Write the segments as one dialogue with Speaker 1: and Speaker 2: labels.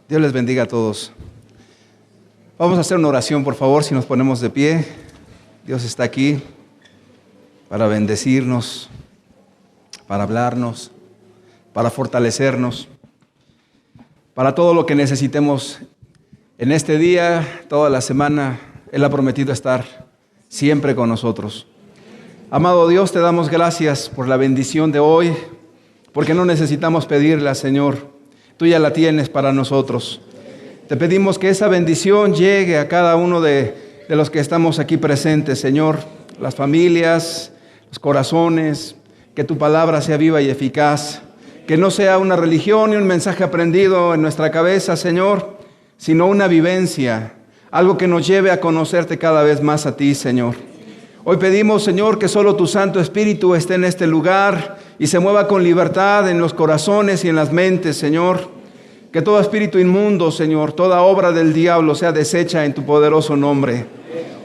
Speaker 1: Dios les bendiga a todos. Vamos a hacer una oración, por favor, si nos ponemos de pie. Dios está aquí para bendecirnos, para hablarnos, para fortalecernos, para todo lo que necesitemos en este día, toda la semana. Él ha prometido estar siempre con nosotros. Amado Dios, te damos gracias por la bendición de hoy, porque no necesitamos pedirla, Señor. Tú ya la tienes para nosotros. Te pedimos que esa bendición llegue a cada uno de los que estamos aquí presentes, Señor. Las familias, los corazones, que tu palabra sea viva y eficaz. Que no sea una religión y un mensaje aprendido en nuestra cabeza, Señor, sino una vivencia, algo que nos lleve a conocerte cada vez más a ti, Señor. Hoy pedimos, Señor, que solo tu Santo Espíritu esté en este lugar y se mueva con libertad en los corazones y en las mentes, Señor. Que todo espíritu inmundo, Señor, toda obra del diablo sea deshecha en tu poderoso nombre.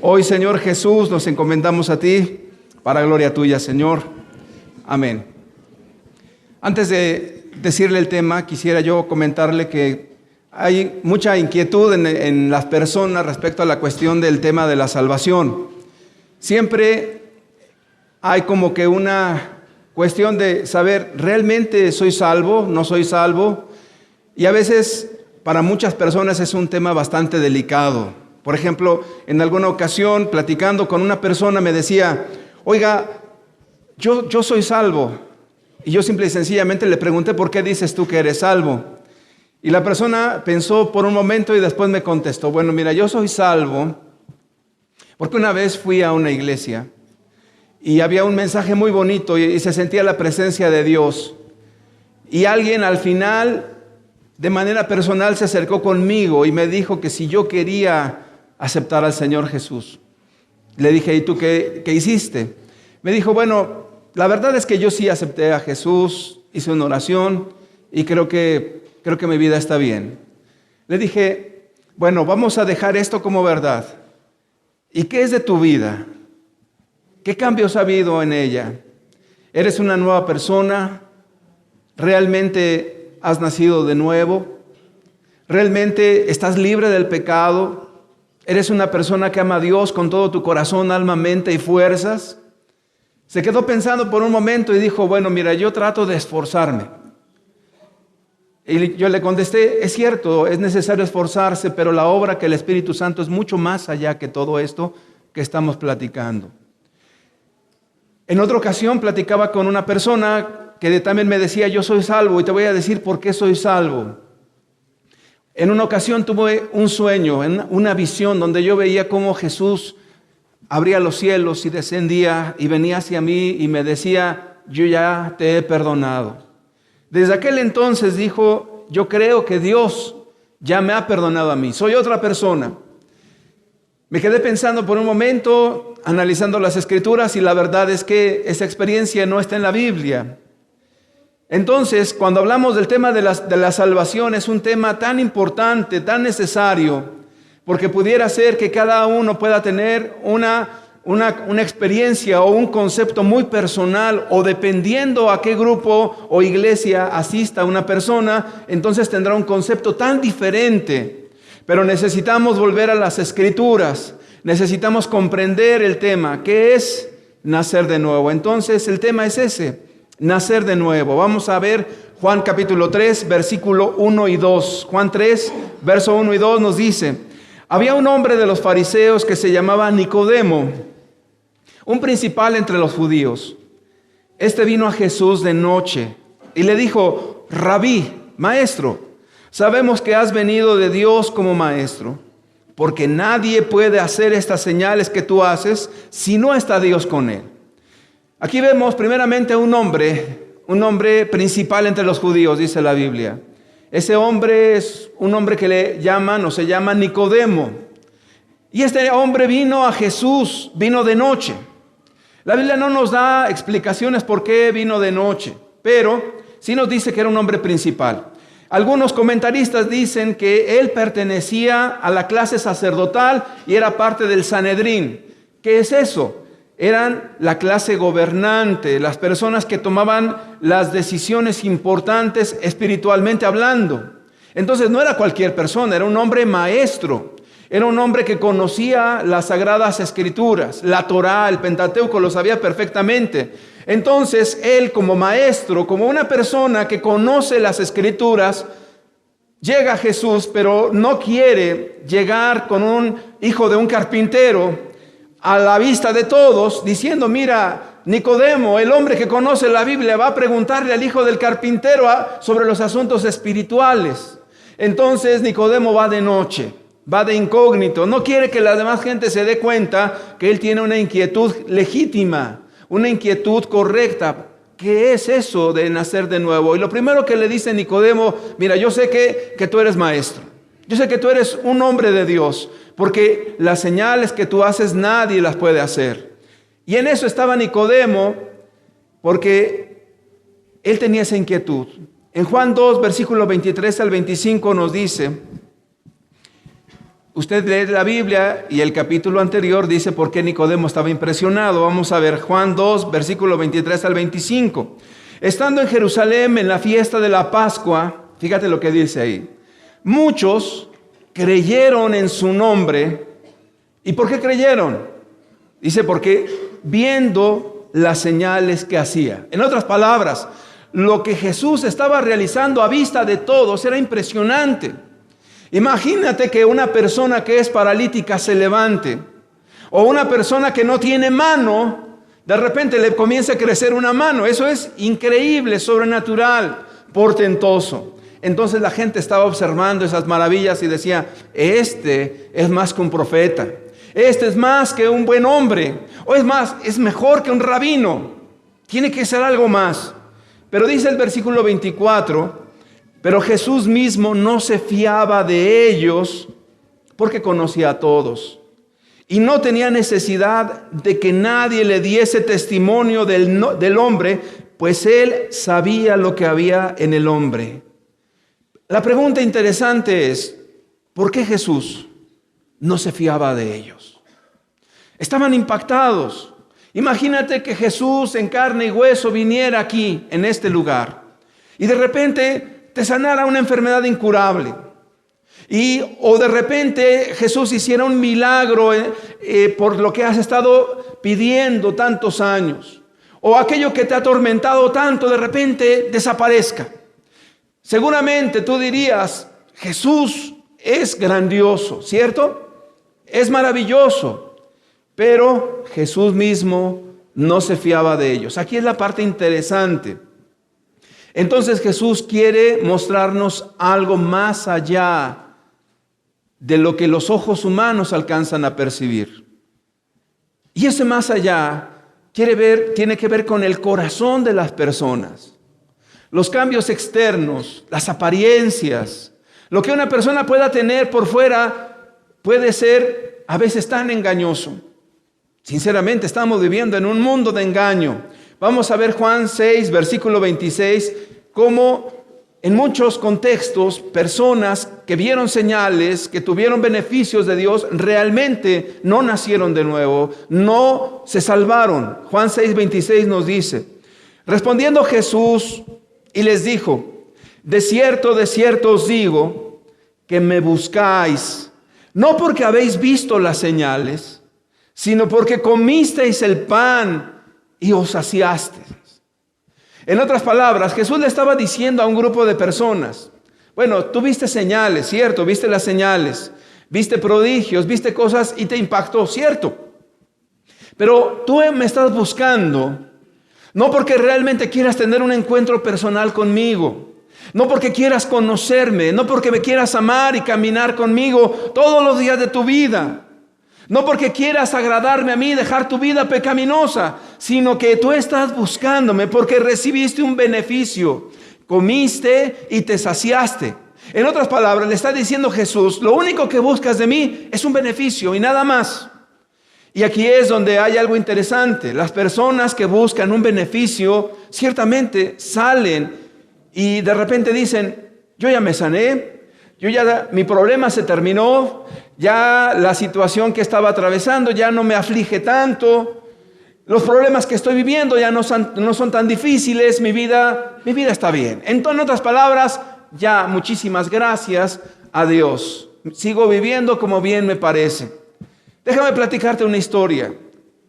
Speaker 1: Hoy, Señor Jesús, nos encomendamos a ti para gloria tuya, Señor. Amén. Antes de decirle el tema, quisiera yo comentarle que hay mucha inquietud en las personas respecto a la cuestión del tema de la salvación. Siempre hay como que una cuestión de saber, ¿realmente soy salvo? ¿No soy salvo? Y a veces para muchas personas es un tema bastante delicado. Por ejemplo, en alguna ocasión, platicando con una persona, me decía, oiga, yo soy salvo. Y yo simple y sencillamente le pregunté, ¿por qué dices tú que eres salvo? Y la persona pensó por un momento y después me contestó, bueno, mira, yo soy salvo porque una vez fui a una iglesia y había un mensaje muy bonito y se sentía la presencia de Dios. Y alguien al final, de manera personal, se acercó conmigo y me dijo que si yo quería aceptar al Señor Jesús. Le dije, ¿y tú qué hiciste? Me dijo, bueno, la verdad es que yo sí acepté a Jesús, hice una oración y creo que mi vida está bien. Le dije, bueno, vamos a dejar esto como verdad. ¿Y qué es de tu vida? ¿Qué cambios ha habido en ella? ¿Eres una nueva persona? ¿Realmente has nacido de nuevo? ¿Realmente estás libre del pecado? ¿Eres una persona que ama a Dios con todo tu corazón, alma, mente y fuerzas? Se quedó pensando por un momento y dijo, bueno, mira, yo trato de esforzarme. Y yo le contesté, es cierto, es necesario esforzarse, pero la obra que el Espíritu Santo es mucho más allá que todo esto que estamos platicando. En otra ocasión platicaba con una persona que también me decía, yo soy salvo, y te voy a decir por qué soy salvo. En una ocasión tuve un sueño, una visión donde yo veía cómo Jesús abría los cielos y descendía y venía hacia mí y me decía, yo ya te he perdonado. Desde aquel entonces dijo, yo creo que Dios ya me ha perdonado a mí, soy otra persona. Me quedé pensando por un momento, analizando las Escrituras, y la verdad es que esa experiencia no está en la Biblia. Entonces, cuando hablamos del tema de la salvación, es un tema tan importante, tan necesario, porque pudiera ser que cada uno pueda tener una experiencia o un concepto muy personal, o dependiendo a qué grupo o iglesia asista una persona, entonces tendrá un concepto tan diferente. Pero necesitamos volver a las Escrituras, necesitamos comprender el tema, ¿qué es nacer de nuevo? Entonces el tema es ese, nacer de nuevo. Vamos a ver Juan capítulo 3, versículo 1 y 2. Juan 3, verso 1 y 2 nos dice, había un hombre de los fariseos que se llamaba Nicodemo, un principal entre los judíos. Este vino a Jesús de noche y le dijo, Rabí, maestro, sabemos que has venido de Dios como maestro, porque nadie puede hacer estas señales que tú haces si no está Dios con él. Aquí vemos primeramente a un hombre principal entre los judíos, dice la Biblia. Ese hombre es un hombre que le llaman o se llama Nicodemo. Y este hombre vino a Jesús, vino de noche. La Biblia no nos da explicaciones por qué vino de noche, pero sí nos dice que era un hombre principal. Algunos comentaristas dicen que él pertenecía a la clase sacerdotal y era parte del Sanedrín. ¿Qué es eso? Eran la clase gobernante, las personas que tomaban las decisiones importantes espiritualmente hablando. Entonces no era cualquier persona, era un hombre maestro. Era un hombre que conocía las Sagradas Escrituras, la Torá, el Pentateuco, lo sabía perfectamente. Entonces él, como maestro, como una persona que conoce las Escrituras, llega a Jesús, pero no quiere llegar con un hijo de un carpintero a la vista de todos, diciendo: mira, Nicodemo, el hombre que conoce la Biblia, va a preguntarle al hijo del carpintero sobre los asuntos espirituales. Entonces Nicodemo va de noche, va de incógnito, no quiere que la demás gente se dé cuenta que él tiene una inquietud legítima, una inquietud correcta. ¿Qué es eso de nacer de nuevo? Y lo primero que le dice Nicodemo: mira, yo sé que tú eres maestro, yo sé que tú eres un hombre de Dios, porque las señales que tú haces nadie las puede hacer. Y en eso estaba Nicodemo, porque él tenía esa inquietud. En Juan 2, versículo 23 al 25 nos dice, usted lee la Biblia y el capítulo anterior dice por qué Nicodemo estaba impresionado. Vamos a ver Juan 2, versículo 23 al 25. Estando en Jerusalén en la fiesta de la Pascua, fíjate lo que dice ahí. Muchos creyeron en su nombre. ¿Y por qué creyeron? Dice porque viendo las señales que hacía. En otras palabras, lo que Jesús estaba realizando a vista de todos era impresionante. Imagínate que una persona que es paralítica se levante, o una persona que no tiene mano, de repente le comienza a crecer una mano. Eso es increíble, sobrenatural, portentoso. Entonces la gente estaba observando esas maravillas y decía: este es más que un profeta, este es más que un buen hombre, o es más, es mejor que un rabino, tiene que ser algo más. Pero dice el versículo 24, pero Jesús mismo no se fiaba de ellos porque conocía a todos y no tenía necesidad de que nadie le diese testimonio del hombre, pues él sabía lo que había en el hombre. La pregunta interesante es: ¿por qué Jesús no se fiaba de ellos? Estaban impactados. Imagínate que Jesús en carne y hueso viniera aquí, en este lugar, y de repente te sanara una enfermedad incurable. O de repente Jesús hiciera un milagro por lo que has estado pidiendo tantos años. O aquello que te ha atormentado tanto de repente desaparezca. Seguramente tú dirías: Jesús es grandioso, ¿cierto? Es maravilloso. Pero Jesús mismo no se fiaba de ellos. Aquí es la parte interesante. Entonces Jesús quiere mostrarnos algo más allá de lo que los ojos humanos alcanzan a percibir. Y ese más allá tiene que ver con el corazón de las personas. Los cambios externos, las apariencias, lo que una persona pueda tener por fuera puede ser a veces tan engañoso. Sinceramente, estamos viviendo en un mundo de engaño. Vamos a ver Juan 6, versículo 26, cómo en muchos contextos, personas que vieron señales, que tuvieron beneficios de Dios, realmente no nacieron de nuevo, no se salvaron. Juan 6, 26 nos dice: respondiendo Jesús y les dijo: de cierto os digo, que me buscáis, no porque habéis visto las señales, sino porque comisteis el pan y os saciasteis. En otras palabras, Jesús le estaba diciendo a un grupo de personas: bueno, tú viste señales, ¿cierto? Viste las señales, viste prodigios, viste cosas y te impactó, ¿cierto? Pero tú me estás buscando, no porque realmente quieras tener un encuentro personal conmigo, no porque quieras conocerme, no porque me quieras amar y caminar conmigo todos los días de tu vida, no porque quieras agradarme a mí, dejar tu vida pecaminosa, sino que tú estás buscándome porque recibiste un beneficio, comiste y te saciaste. En otras palabras, le está diciendo Jesús: lo único que buscas de mí es un beneficio y nada más. Y aquí es donde hay algo interesante. Las personas que buscan un beneficio ciertamente salen y de repente dicen: yo ya me sané, mi problema se terminó, ya la situación que estaba atravesando ya no me aflige tanto, los problemas que estoy viviendo ya no son tan difíciles, mi vida está bien. En otras palabras, ya muchísimas gracias a Dios. Sigo viviendo como bien me parece. Déjame platicarte una historia,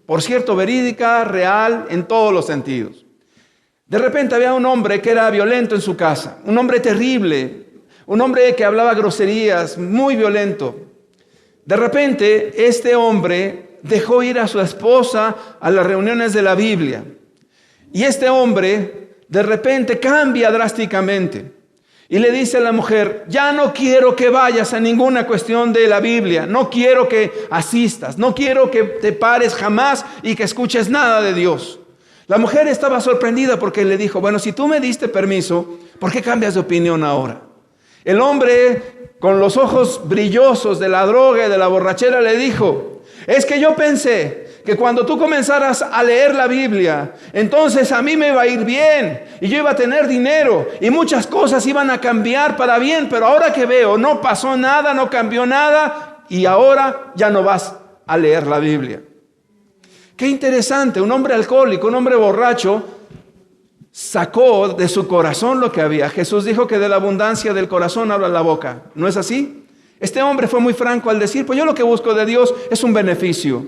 Speaker 1: por cierto, verídica, real, en todos los sentidos. De repente había un hombre que era violento en su casa, un hombre terrible, un hombre que hablaba groserías, muy violento. De repente, este hombre dejó ir a su esposa a las reuniones de la Biblia. Y este hombre, de repente, cambia drásticamente. Y le dice a la mujer, ya no quiero que vayas a ninguna cuestión de la Biblia. No quiero que asistas. No quiero que te pares jamás y que escuches nada de Dios. La mujer estaba sorprendida porque le dijo, bueno, si tú me diste permiso, ¿por qué cambias de opinión ahora? El hombre, con los ojos brillosos de la droga y de la borrachera, le dijo, es que yo pensé que cuando tú comenzaras a leer la Biblia, entonces a mí me iba a ir bien y yo iba a tener dinero y muchas cosas iban a cambiar para bien, pero ahora que veo, no pasó nada, no cambió nada y ahora ya no vas a leer la Biblia. Qué interesante, un hombre alcohólico, un hombre borracho, sacó de su corazón lo que había. Jesús dijo que de la abundancia del corazón habla la boca. ¿No es así? Este hombre fue muy franco al decir, pues yo lo que busco de Dios es un beneficio.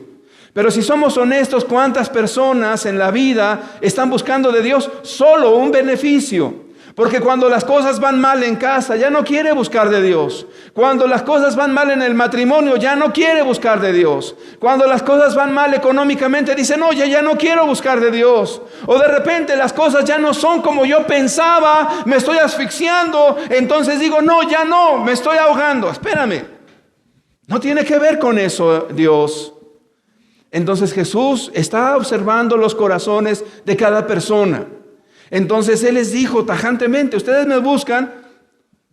Speaker 1: Pero si somos honestos, ¿cuántas personas en la vida están buscando de Dios solo un beneficio? Porque cuando las cosas van mal en casa, ya no quiere buscar de Dios. Cuando las cosas van mal en el matrimonio, ya no quiere buscar de Dios. Cuando las cosas van mal económicamente, dicen, oye, ya no quiero buscar de Dios. O de repente las cosas ya no son como yo pensaba, me estoy asfixiando. Entonces digo, no, ya no, me estoy ahogando. Espérame, no tiene que ver con eso, Dios. Entonces Jesús está observando los corazones de cada persona. Entonces Él les dijo tajantemente, ustedes me buscan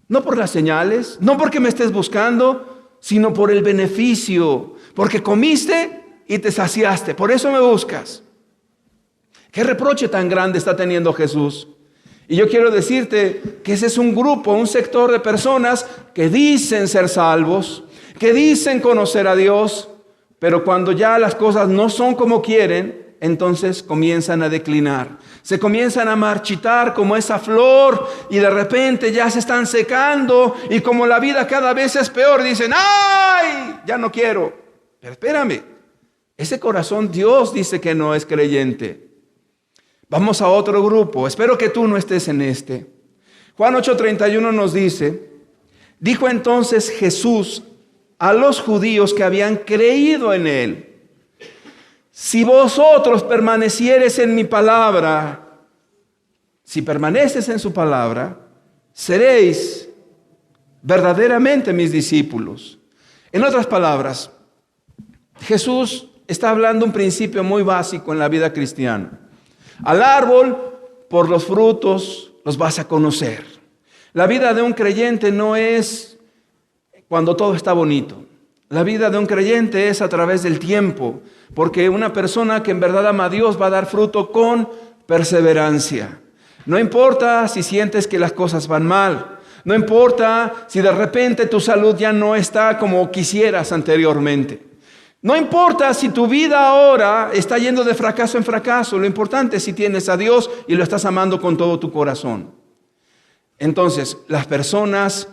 Speaker 1: no por las señales, no porque me estés buscando, sino por el beneficio, porque comiste y te saciaste, por eso me buscas. ¿Qué reproche tan grande está teniendo Jesús? Y yo quiero decirte que ese es un grupo, un sector de personas que dicen ser salvos, que dicen conocer a Dios, pero cuando ya las cosas no son como quieren, entonces comienzan a declinar. Se comienzan a marchitar como esa flor y de repente ya se están secando y como la vida cada vez es peor, dicen, ¡ay! Ya no quiero. Pero espérame, ese corazón Dios dice que no es creyente. Vamos a otro grupo, espero que tú no estés en este. Juan 8:31 nos dice, dijo entonces Jesús a los judíos que habían creído en Él, si vosotros permaneciereis en mi palabra, si permaneces en su palabra, seréis verdaderamente mis discípulos. En otras palabras, Jesús está hablando un principio muy básico en la vida cristiana. Al árbol, por los frutos, los vas a conocer. La vida de un creyente no es cuando todo está bonito. La vida de un creyente es a través del tiempo, porque una persona que en verdad ama a Dios va a dar fruto con perseverancia. No importa si sientes que las cosas van mal, no importa si de repente tu salud ya no está como quisieras anteriormente. No importa si tu vida ahora está yendo de fracaso en fracaso, lo importante es si tienes a Dios y lo estás amando con todo tu corazón. Entonces, las personas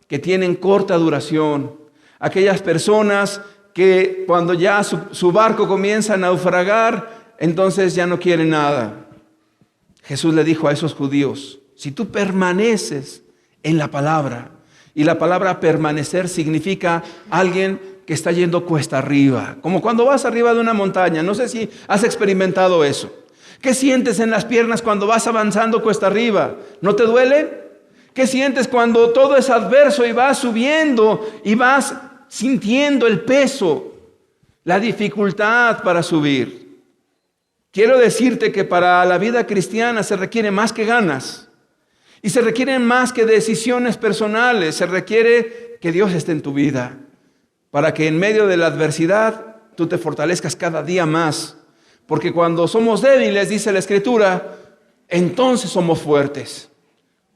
Speaker 1: que tienen corta duración, aquellas personas que cuando ya su barco comienza a naufragar, entonces ya no quieren nada. Jesús le dijo a esos judíos, si tú permaneces en la palabra, y la palabra permanecer significa alguien que está yendo cuesta arriba, como cuando vas arriba de una montaña, no sé si has experimentado eso. ¿Qué sientes en las piernas cuando vas avanzando cuesta arriba? ¿No te duele? ¿Qué sientes cuando todo es adverso y vas subiendo y vas sintiendo el peso, la dificultad para subir? Quiero decirte que para la vida cristiana se requiere más que ganas y se requieren más que decisiones personales. Se requiere que Dios esté en tu vida para que en medio de la adversidad tú te fortalezcas cada día más. Porque cuando somos débiles, dice la Escritura, entonces somos fuertes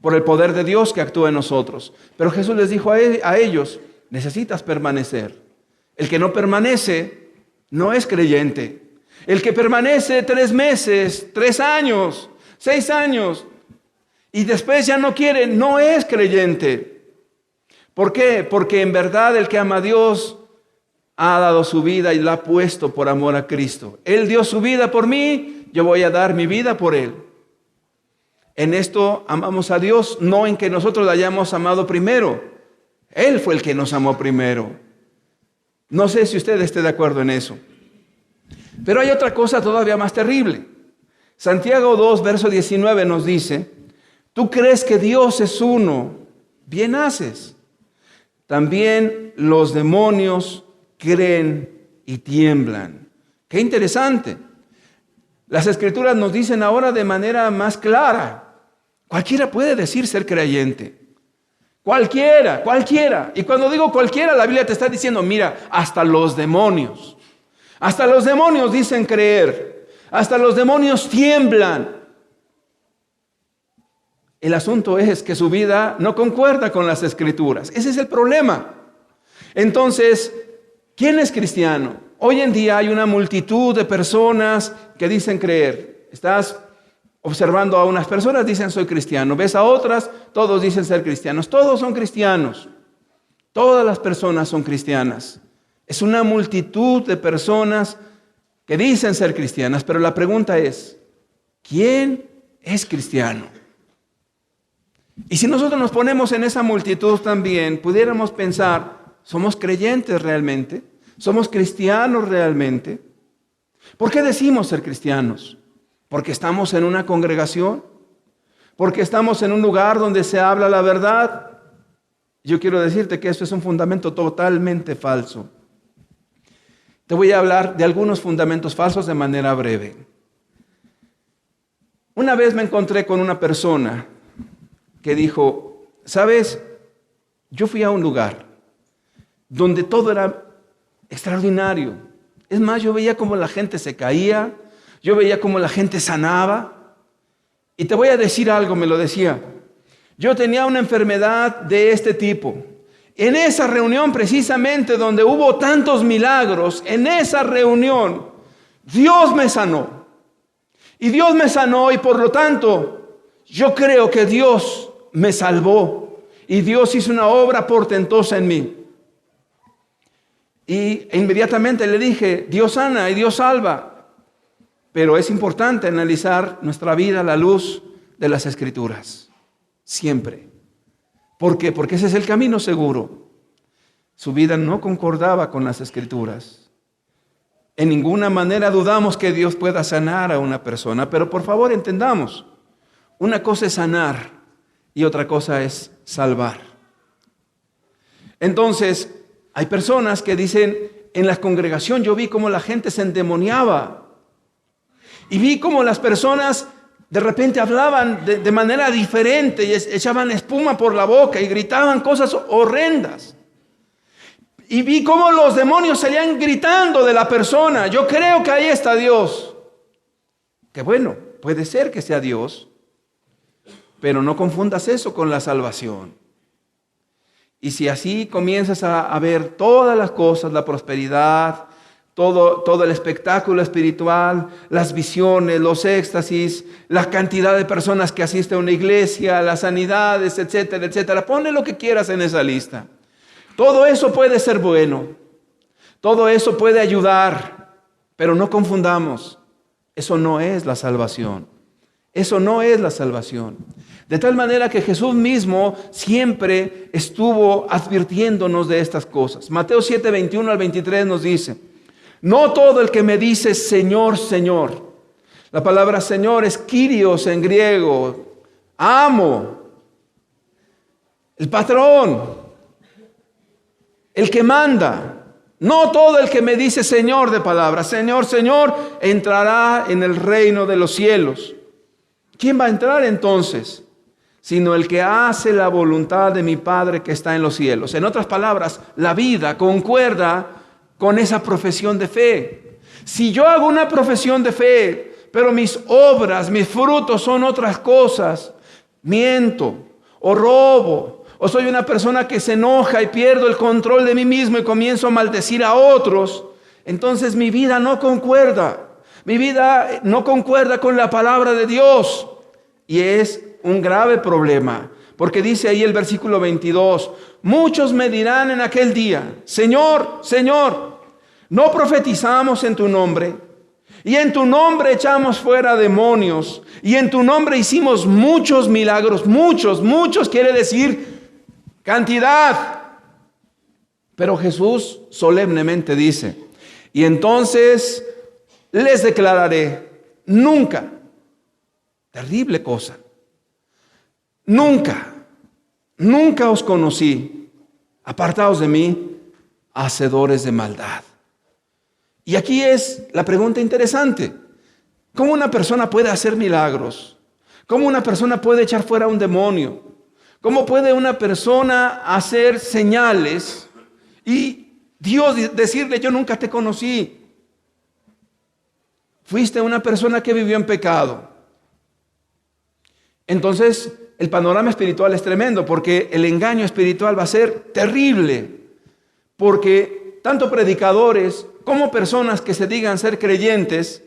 Speaker 1: por el poder de Dios que actúa en nosotros. Pero Jesús les dijo a ellos, necesitas permanecer. El que no permanece no es creyente. El que permanece 3 meses, 3 años, 6 años y después ya no quiere, no es creyente. ¿Por qué? Porque en verdad el que ama a Dios ha dado su vida y la ha puesto por amor a Cristo. Él dio su vida por mí, yo voy a dar mi vida por Él. En esto amamos a Dios, no en que nosotros la hayamos amado primero. Él fue el que nos amó primero. No sé si usted esté de acuerdo en eso. Pero hay otra cosa todavía más terrible. Santiago 2, verso 19 nos dice: tú crees que Dios es uno, bien haces. También los demonios creen y tiemblan. Qué interesante. Las Escrituras nos dicen ahora de manera más clara: cualquiera puede decir ser creyente. Cualquiera. Y cuando digo cualquiera, la Biblia te está diciendo, mira, hasta los demonios. Hasta los demonios dicen creer. Hasta los demonios tiemblan. El asunto es que su vida no concuerda con las Escrituras. Ese es el problema. Entonces, ¿quién es cristiano? Hoy en día hay una multitud de personas que dicen creer. Estás observando a unas personas, dicen soy cristiano. Ves a otras, todos dicen ser cristianos. Todos son cristianos. Todas las personas son cristianas. Es una multitud de personas que dicen ser cristianas. Pero la pregunta es, ¿quién es cristiano? Y si nosotros nos ponemos en esa multitud también, pudiéramos pensar, ¿somos creyentes realmente? ¿Somos cristianos realmente? ¿Por qué decimos ser cristianos? ¿Porque estamos en una congregación? ¿Porque estamos en un lugar donde se habla la verdad? Yo quiero decirte que eso es un fundamento totalmente falso. Te voy a hablar de algunos fundamentos falsos de manera breve. Una vez me encontré con una persona que dijo, ¿sabes? Yo fui a un lugar donde todo era extraordinario. Es más, yo veía cómo la gente se caía, yo veía cómo la gente sanaba. Y te voy a decir algo, me lo decía. Yo tenía una enfermedad de este tipo. En esa reunión precisamente donde hubo tantos milagros, en esa reunión, Dios me sanó. Y Dios me sanó y por lo tanto, yo creo que Dios me salvó. Y Dios hizo una obra portentosa en mí. Y inmediatamente le dije, Dios sana y Dios salva. Pero es importante analizar nuestra vida a la luz de las Escrituras. Siempre. ¿Por qué? Porque ese es el camino seguro. Su vida no concordaba con las Escrituras. En ninguna manera dudamos que Dios pueda sanar a una persona. Pero por favor entendamos. Una cosa es sanar y otra cosa es salvar. Entonces, hay personas que dicen, en la congregación yo vi cómo la gente se endemoniaba. Y vi cómo las personas de repente hablaban de manera diferente y echaban espuma por la boca y gritaban cosas horrendas. Y vi cómo los demonios salían gritando de la persona. Yo creo que ahí está Dios. Que bueno, puede ser que sea Dios, pero no confundas eso con la salvación. Y si así comienzas a ver todas las cosas, la prosperidad, todo el espectáculo espiritual, las visiones, los éxtasis, la cantidad de personas que asisten a una iglesia, las sanidades, etcétera, etcétera. Ponle lo que quieras en esa lista. Todo eso puede ser bueno. Todo eso puede ayudar. Pero no confundamos. Eso no es la salvación. Eso no es la salvación. De tal manera que Jesús mismo siempre estuvo advirtiéndonos de estas cosas. Mateo 7, 21 al 23 nos dice, no todo el que me dice Señor, Señor. La palabra Señor es Kyrios en griego. Amo. El patrón. El que manda. No todo el que me dice Señor de palabra. Señor, Señor, entrará en el reino de los cielos. ¿Quién va a entrar entonces? Sino el que hace la voluntad de mi Padre que está en los cielos. En otras palabras, la vida concuerda con esa profesión de fe. Si yo hago una profesión de fe, pero mis obras, mis frutos son otras cosas, miento o robo, o soy una persona que se enoja y pierdo el control de mí mismo y comienzo a maldecir a otros, entonces mi vida no concuerda. Mi vida no concuerda con la palabra de Dios. Y es un grave problema, porque dice ahí el versículo 22, muchos me dirán en aquel día, Señor, Señor, ¿no profetizamos en tu nombre? Y en tu nombre echamos fuera demonios, y en tu nombre hicimos muchos milagros, muchos quiere decir cantidad. Pero Jesús solemnemente dice, y entonces les declararé, nunca, terrible cosa, nunca os conocí, apartaos de mí, hacedores de maldad. Y aquí es la pregunta interesante, ¿cómo una persona puede hacer milagros? ¿Cómo una persona puede echar fuera un demonio? ¿Cómo puede una persona hacer señales y Dios decirle, yo nunca te conocí? Fuiste una persona que vivió en pecado. Entonces, el panorama espiritual es tremendo, porque el engaño espiritual va a ser terrible, porque tanto predicadores como personas que se digan ser creyentes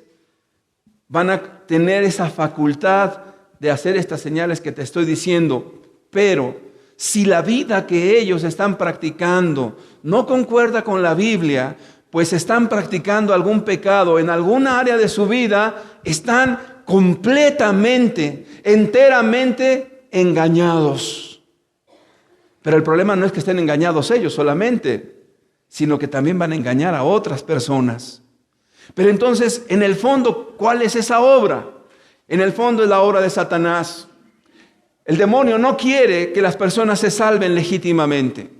Speaker 1: van a tener esa facultad de hacer estas señales que te estoy diciendo, pero si la vida que ellos están practicando no concuerda con la Biblia, pues están practicando algún pecado en alguna área de su vida, están completamente, enteramente engañados. Pero el problema no es que estén engañados ellos solamente, sino que también van a engañar a otras personas. Pero entonces, en el fondo, ¿cuál es esa obra? En el fondo es la obra de Satanás. El demonio no quiere que las personas se salven legítimamente.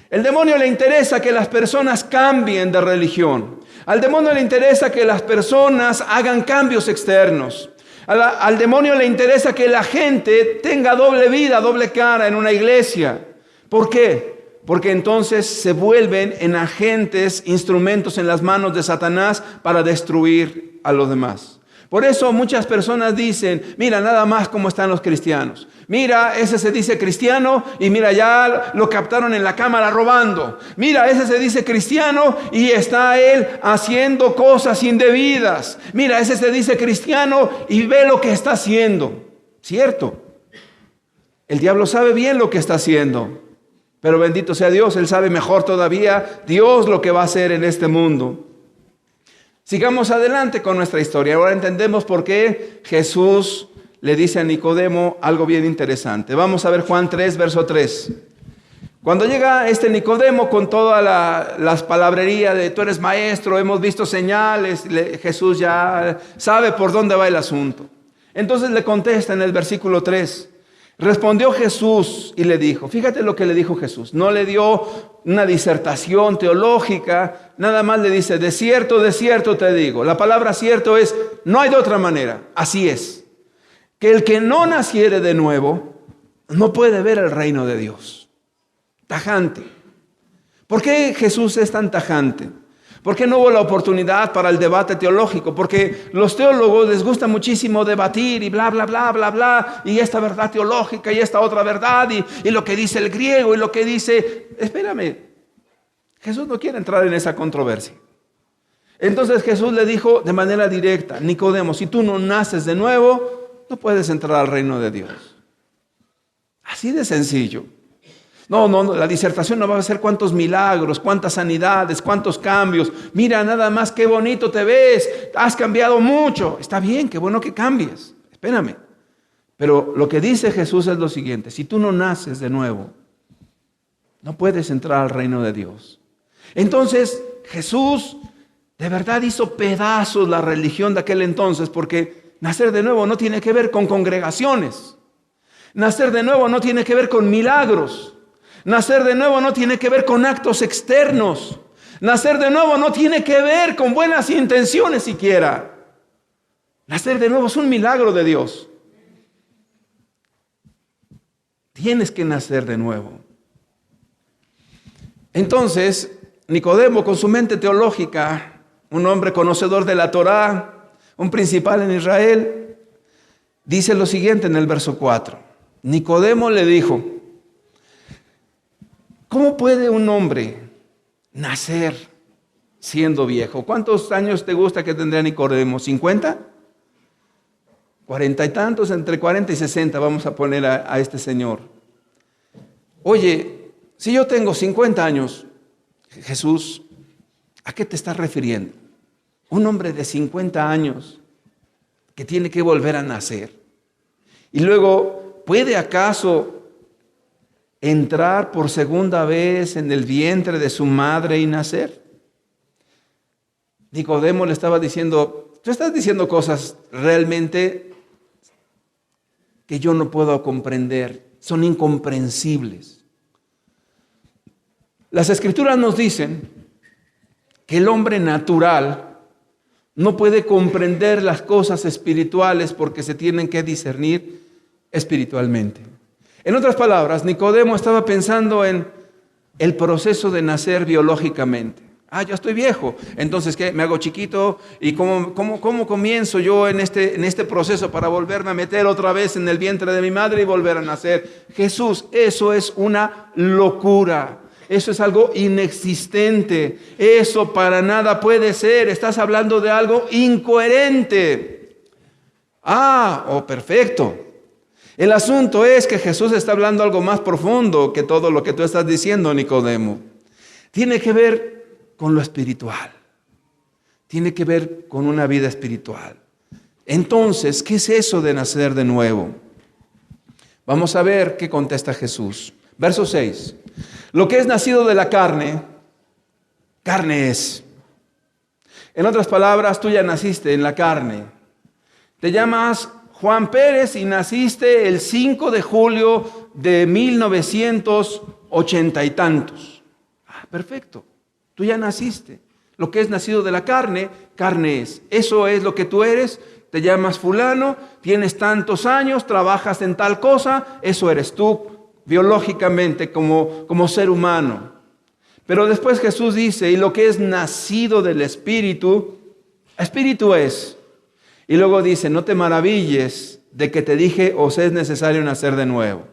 Speaker 1: El demonio le interesa que las personas cambien de religión. Al demonio le interesa que las personas hagan cambios externos. Al demonio le interesa que la gente tenga doble vida, doble cara en una iglesia. ¿Por qué? Porque entonces se vuelven en agentes, instrumentos en las manos de Satanás para destruir a los demás. Por eso muchas personas dicen, mira nada más cómo están los cristianos. Mira, ese se dice cristiano y mira, ya lo captaron en la cámara robando. Mira, ese se dice cristiano y está él haciendo cosas indebidas. Mira, ese se dice cristiano y ve lo que está haciendo. Cierto, el diablo sabe bien lo que está haciendo, pero bendito sea Dios, él sabe mejor todavía Dios lo que va a hacer en este mundo. Sigamos adelante con nuestra historia. Ahora entendemos por qué Jesús le dice a Nicodemo algo bien interesante. Vamos a ver Juan 3, verso 3. Cuando llega este Nicodemo con toda las palabrerías de tú eres maestro, hemos visto señales, Jesús ya sabe por dónde va el asunto. Entonces le contesta en el versículo 3. Respondió Jesús y le dijo, fíjate lo que le dijo Jesús, no le dio una disertación teológica, nada más le dice, de cierto te digo. La palabra cierto es, no hay de otra manera, así es. Que el que no naciere de nuevo, no puede ver el reino de Dios. Tajante. ¿Por qué Jesús es tan tajante? ¿Por qué no hubo la oportunidad para el debate teológico? Porque los teólogos les gusta muchísimo debatir y bla, bla, bla, bla, bla, y esta verdad teológica y esta otra verdad, y lo que dice el griego y lo que dice... Espérame, Jesús no quiere entrar en esa controversia. Entonces Jesús le dijo de manera directa, Nicodemo, si tú no naces de nuevo, no puedes entrar al reino de Dios. Así de sencillo. No, la disertación no va a ser cuántos milagros, cuántas sanidades, cuántos cambios. Mira nada más qué bonito te ves, has cambiado mucho. Está bien, qué bueno que cambies. Espérame. Pero lo que dice Jesús es lo siguiente, si tú no naces de nuevo, no puedes entrar al reino de Dios. Entonces Jesús de verdad hizo pedazos la religión de aquel entonces, porque nacer de nuevo no tiene que ver con congregaciones. Nacer de nuevo no tiene que ver con milagros. Nacer de nuevo no tiene que ver con actos externos. Nacer de nuevo no tiene que ver con buenas intenciones siquiera. Nacer de nuevo es un milagro de Dios. Tienes que nacer de nuevo. Entonces, Nicodemo, con su mente teológica, un hombre conocedor de la Torá, un principal en Israel, dice lo siguiente en el verso 4. Nicodemo le dijo, ¿cómo puede un hombre nacer siendo viejo? ¿Cuántos años te gusta que tendría Nicodemo? ¿50? 40 y tantos, entre 40 y 60 vamos a poner a este señor. Oye, si yo tengo 50 años, Jesús, ¿a qué te estás refiriendo? Un hombre de 50 años que tiene que volver a nacer. Y luego, ¿puede acaso entrar por segunda vez en el vientre de su madre y nacer? Nicodemo le estaba diciendo, tú estás diciendo cosas realmente que yo no puedo comprender, son incomprensibles. Las Escrituras nos dicen que el hombre natural no puede comprender las cosas espirituales porque se tienen que discernir espiritualmente. En otras palabras, Nicodemo estaba pensando en el proceso de nacer biológicamente. Yo estoy viejo, entonces ¿qué? ¿Me hago chiquito? ¿Y cómo comienzo yo en este proceso para volverme a meter otra vez en el vientre de mi madre y volver a nacer? Jesús, eso es una locura. Eso es algo inexistente. Eso para nada puede ser. Estás hablando de algo incoherente. Perfecto. El asunto es que Jesús está hablando algo más profundo que todo lo que tú estás diciendo, Nicodemo. Tiene que ver con lo espiritual. Tiene que ver con una vida espiritual. Entonces, ¿qué es eso de nacer de nuevo? Vamos a ver qué contesta Jesús. Verso 6. Lo que es nacido de la carne, carne es. En otras palabras, tú ya naciste en la carne. Te llamas Juan Pérez y naciste el 5 de julio de 1980 y tantos. Perfecto. Tú ya naciste. Lo que es nacido de la carne, carne es. Eso es lo que tú eres. Te llamas fulano, tienes tantos años, trabajas en tal cosa. Eso eres tú biológicamente como ser humano. Pero después Jesús dice, y lo que es nacido del Espíritu, Espíritu es. Y luego dice, no te maravilles de que te dije, os es necesario nacer de nuevo.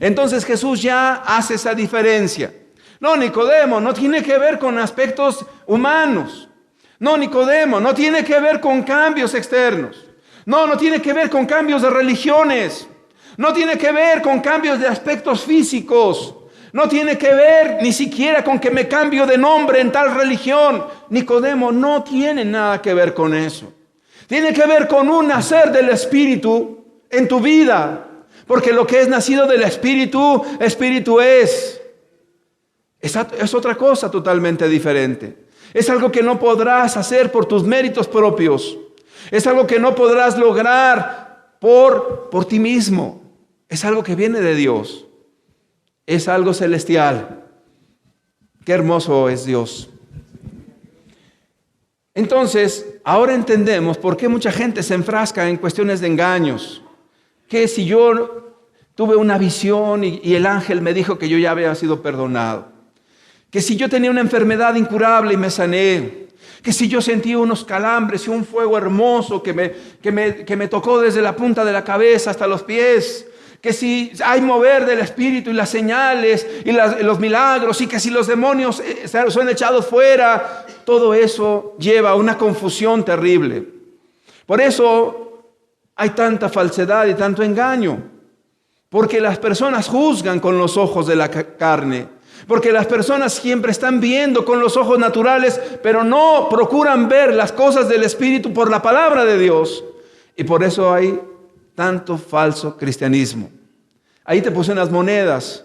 Speaker 1: Entonces Jesús ya hace esa diferencia. No, Nicodemo, no tiene que ver con aspectos humanos. No, Nicodemo, no tiene que ver con cambios externos. No tiene que ver con cambios de religiones. No tiene que ver con cambios de aspectos físicos. No tiene que ver ni siquiera con que me cambio de nombre en tal religión. Nicodemo, no tiene nada que ver con eso. Tiene que ver con un nacer del Espíritu en tu vida. Porque lo que es nacido del Espíritu, Espíritu es. Es otra cosa totalmente diferente. Es algo que no podrás hacer por tus méritos propios. Es algo que no podrás lograr por ti mismo. Es algo que viene de Dios. Es algo celestial. Qué hermoso es Dios. Entonces, ahora entendemos por qué mucha gente se enfrasca en cuestiones de engaños. Que si yo tuve una visión y el ángel me dijo que yo ya había sido perdonado. Que si yo tenía una enfermedad incurable y me sané. Que si yo sentí unos calambres y un fuego hermoso que me tocó desde la punta de la cabeza hasta los pies. Que si hay mover del Espíritu y las señales y los milagros y que si los demonios son echados fuera. Todo eso lleva a una confusión terrible. Por eso hay tanta falsedad y tanto engaño. Porque las personas juzgan con los ojos de la carne. Porque las personas siempre están viendo con los ojos naturales, pero no procuran ver las cosas del Espíritu por la palabra de Dios. Y por eso hay tanto falso cristianismo. Ahí te puse unas monedas.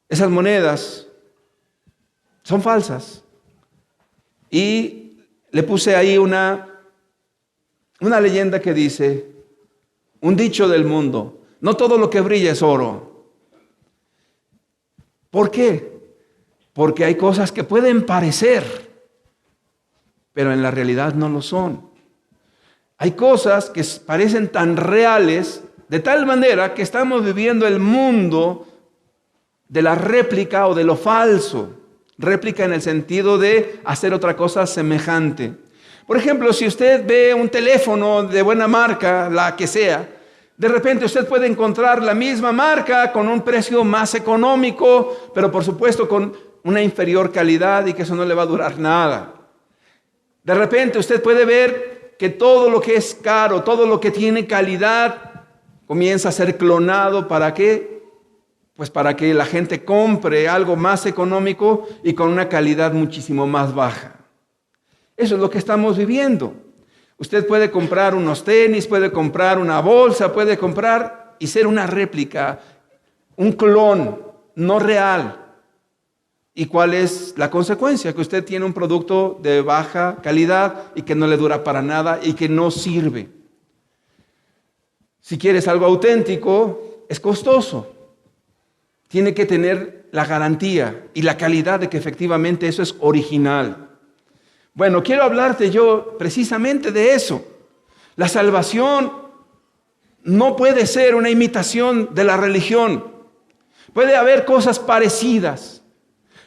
Speaker 1: Esas monedas son falsas. Y le puse ahí una leyenda que dice, un dicho del mundo, no todo lo que brilla es oro. ¿Por qué? Porque hay cosas que pueden parecer, pero en la realidad no lo son. Hay cosas que parecen tan reales, de tal manera que estamos viviendo el mundo de la réplica o de lo falso. Réplica en el sentido de hacer otra cosa semejante. Por ejemplo, si usted ve un teléfono de buena marca, la que sea, de repente usted puede encontrar la misma marca con un precio más económico, pero por supuesto con una inferior calidad y que eso no le va a durar nada. De repente usted puede ver que todo lo que es caro, todo lo que tiene calidad, comienza a ser clonado. ¿Para qué? Pues para que la gente compre algo más económico y con una calidad muchísimo más baja. Eso es lo que estamos viviendo. Usted puede comprar unos tenis, puede comprar una bolsa, puede comprar y ser una réplica, un clon, no real. ¿Y cuál es la consecuencia? Que usted tiene un producto de baja calidad y que no le dura para nada y que no sirve. Si quieres algo auténtico, es costoso. Tiene que tener la garantía y la calidad de que efectivamente eso es original. Bueno, quiero hablarte yo precisamente de eso. La salvación no puede ser una imitación de la religión. Puede haber cosas parecidas.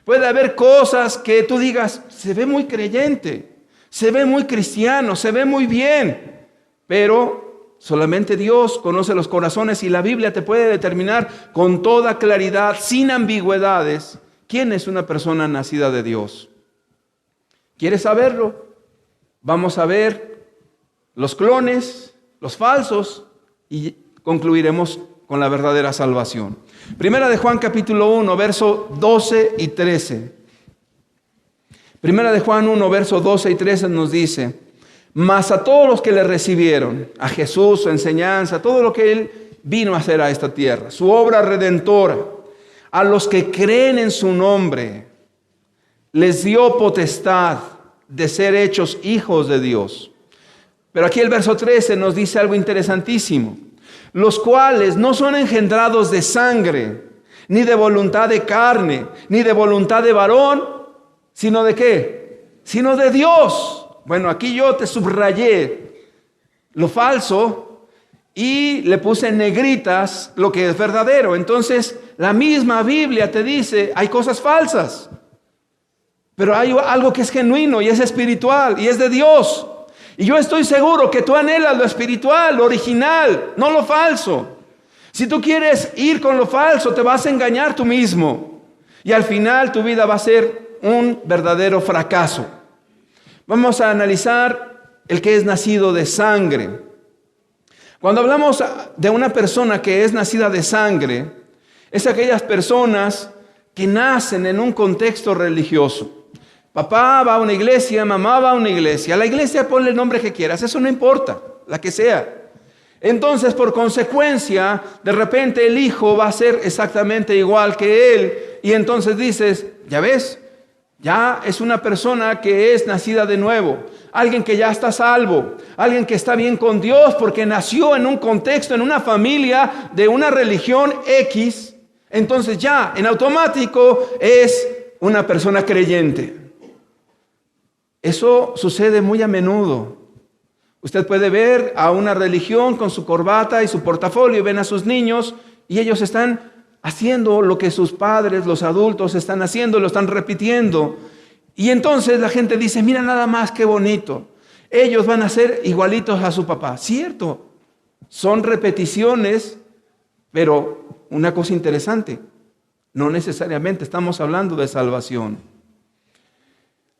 Speaker 1: Puede haber cosas que tú digas, se ve muy creyente, se ve muy cristiano, se ve muy bien, pero solamente Dios conoce los corazones y la Biblia te puede determinar con toda claridad, sin ambigüedades, quién es una persona nacida de Dios. ¿Quieres saberlo? Vamos a ver los clones, los falsos, y concluiremos con la verdadera salvación. Primera de Juan capítulo 1, verso 12 y 13. Primera de Juan 1, verso 12 y 13 nos dice: mas a todos los que le recibieron, a Jesús, su enseñanza, todo lo que Él vino a hacer a esta tierra, su obra redentora, a los que creen en su nombre, les dio potestad de ser hechos hijos de Dios. Pero aquí el verso 13 nos dice algo interesantísimo: los cuales no son engendrados de sangre, ni de voluntad de carne, ni de voluntad de varón, sino de ¿qué? Sino de Dios. Bueno, aquí yo te subrayé lo falso y le puse en negritas lo que es verdadero. Entonces, la misma Biblia te dice, hay cosas falsas, pero hay algo que es genuino y es espiritual y es de Dios. Y yo estoy seguro que tú anhelas lo espiritual, lo original, no lo falso. Si tú quieres ir con lo falso, te vas a engañar tú mismo. Y al final tu vida va a ser un verdadero fracaso. Vamos a analizar el que es nacido de sangre. Cuando hablamos de una persona que es nacida de sangre, es aquellas personas que nacen en un contexto religioso. Papá va a una iglesia, mamá va a una iglesia. A la iglesia ponle el nombre que quieras, eso no importa, la que sea. Entonces, por consecuencia, de repente el hijo va a ser exactamente igual que él. Y entonces dices, ya ves, ya es una persona que es nacida de nuevo. Alguien que ya está salvo. Alguien que está bien con Dios porque nació en un contexto, en una familia de una religión X. Entonces ya, en automático, es una persona creyente. Eso sucede muy a menudo. Usted puede ver a una religión con su corbata y su portafolio y ven a sus niños y ellos están haciendo lo que sus padres, los adultos están haciendo, lo están repitiendo. Y entonces la gente dice, mira nada más qué bonito. Ellos van a ser igualitos a su papá. Cierto, son repeticiones, pero una cosa interesante, no necesariamente estamos hablando de salvación.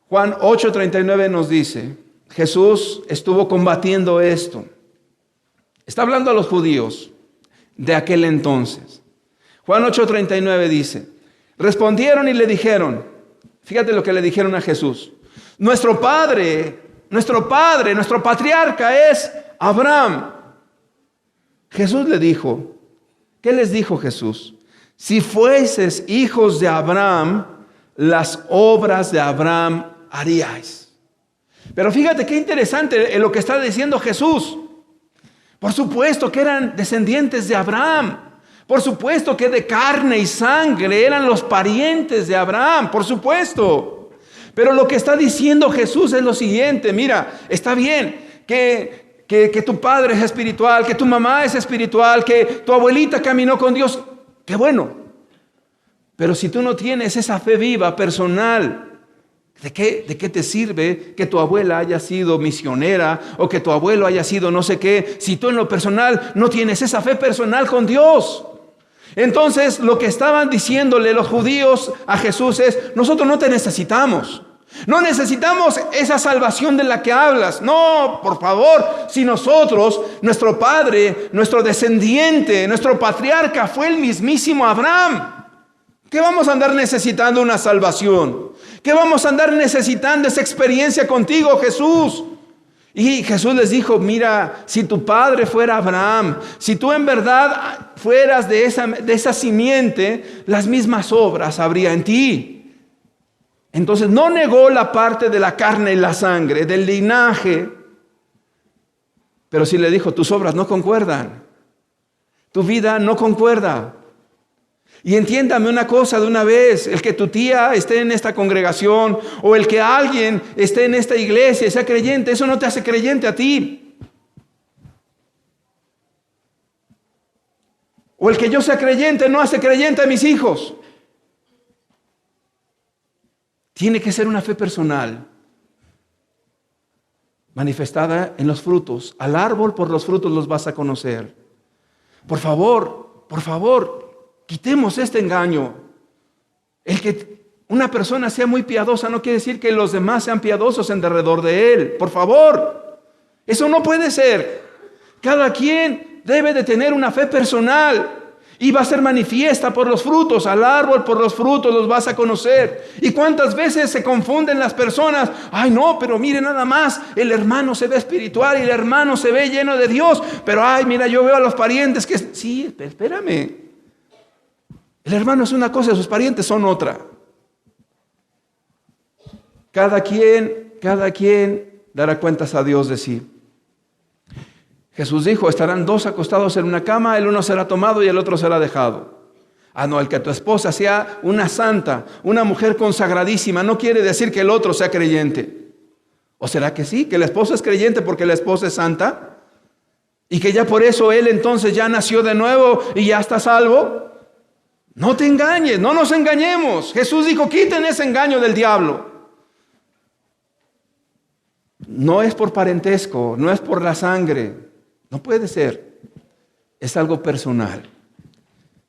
Speaker 1: Juan 8:39 nos dice, Jesús estuvo combatiendo esto. Está hablando a los judíos de aquel entonces. Juan 8:39 dice, respondieron y le dijeron, fíjate lo que le dijeron a Jesús, nuestro patriarca es Abraham. Jesús le dijo, ¿qué les dijo Jesús? Si fueses hijos de Abraham, las obras de Abraham haríais. Pero fíjate qué interesante lo que está diciendo Jesús. Por supuesto que eran descendientes de Abraham. Por supuesto que de carne y sangre eran los parientes de Abraham. Por supuesto. Pero lo que está diciendo Jesús es lo siguiente. Mira, está bien que tu padre es espiritual, que tu mamá es espiritual, que tu abuelita caminó con Dios. Qué bueno. Pero si tú no tienes esa fe viva, personal, ¿de qué te sirve que tu abuela haya sido misionera o que tu abuelo haya sido no sé qué? Si tú en lo personal no tienes esa fe personal con Dios. Entonces lo que estaban diciéndole los judíos a Jesús es, nosotros no te necesitamos. No necesitamos esa salvación de la que hablas. No, por favor, si nosotros, nuestro padre, nuestro descendiente, nuestro patriarca fue el mismísimo Abraham. ¿Qué vamos a andar necesitando una salvación? ¿Qué vamos a andar necesitando esa experiencia contigo, Jesús? Y Jesús les dijo, mira, si tu padre fuera Abraham, si tú en verdad fueras de esa simiente, las mismas obras habría en ti. Entonces no negó la parte de la carne y la sangre, del linaje, pero sí le dijo, tus obras no concuerdan, tu vida no concuerda. Y entiéndame una cosa de una vez, el que tu tía esté en esta congregación o el que alguien esté en esta iglesia y sea creyente, eso no te hace creyente a ti. O el que yo sea creyente no hace creyente a mis hijos. Tiene que ser una fe personal, manifestada en los frutos. Al árbol por los frutos los vas a conocer. Por favor, quitemos este engaño. El que una persona sea muy piadosa no quiere decir que los demás sean piadosos en derredor de él. Por favor, eso no puede ser. Cada quien debe de tener una fe personal. Y va a ser manifiesta por los frutos. Al árbol por los frutos los vas a conocer. ¿Y cuántas veces se confunden las personas? Ay no, pero mire nada más, el hermano se ve espiritual y el hermano se ve lleno de Dios. Pero ay, mira, yo veo a los parientes que... Sí, espérame. El hermano es una cosa y sus parientes son otra. Cada quien dará cuentas a Dios de sí. Jesús dijo, estarán dos acostados en una cama, el uno será tomado y el otro será dejado. Ah, no, el que tu esposa sea una santa, una mujer consagradísima, no quiere decir que el otro sea creyente. ¿O será que sí? ¿Que la esposa es creyente porque la esposa es santa? ¿Y que ya por eso él entonces ya nació de nuevo y ya está salvo? No te engañes, no nos engañemos. Jesús dijo, quiten ese engaño del diablo. No es por parentesco, no es por la sangre. No puede ser. Es algo personal.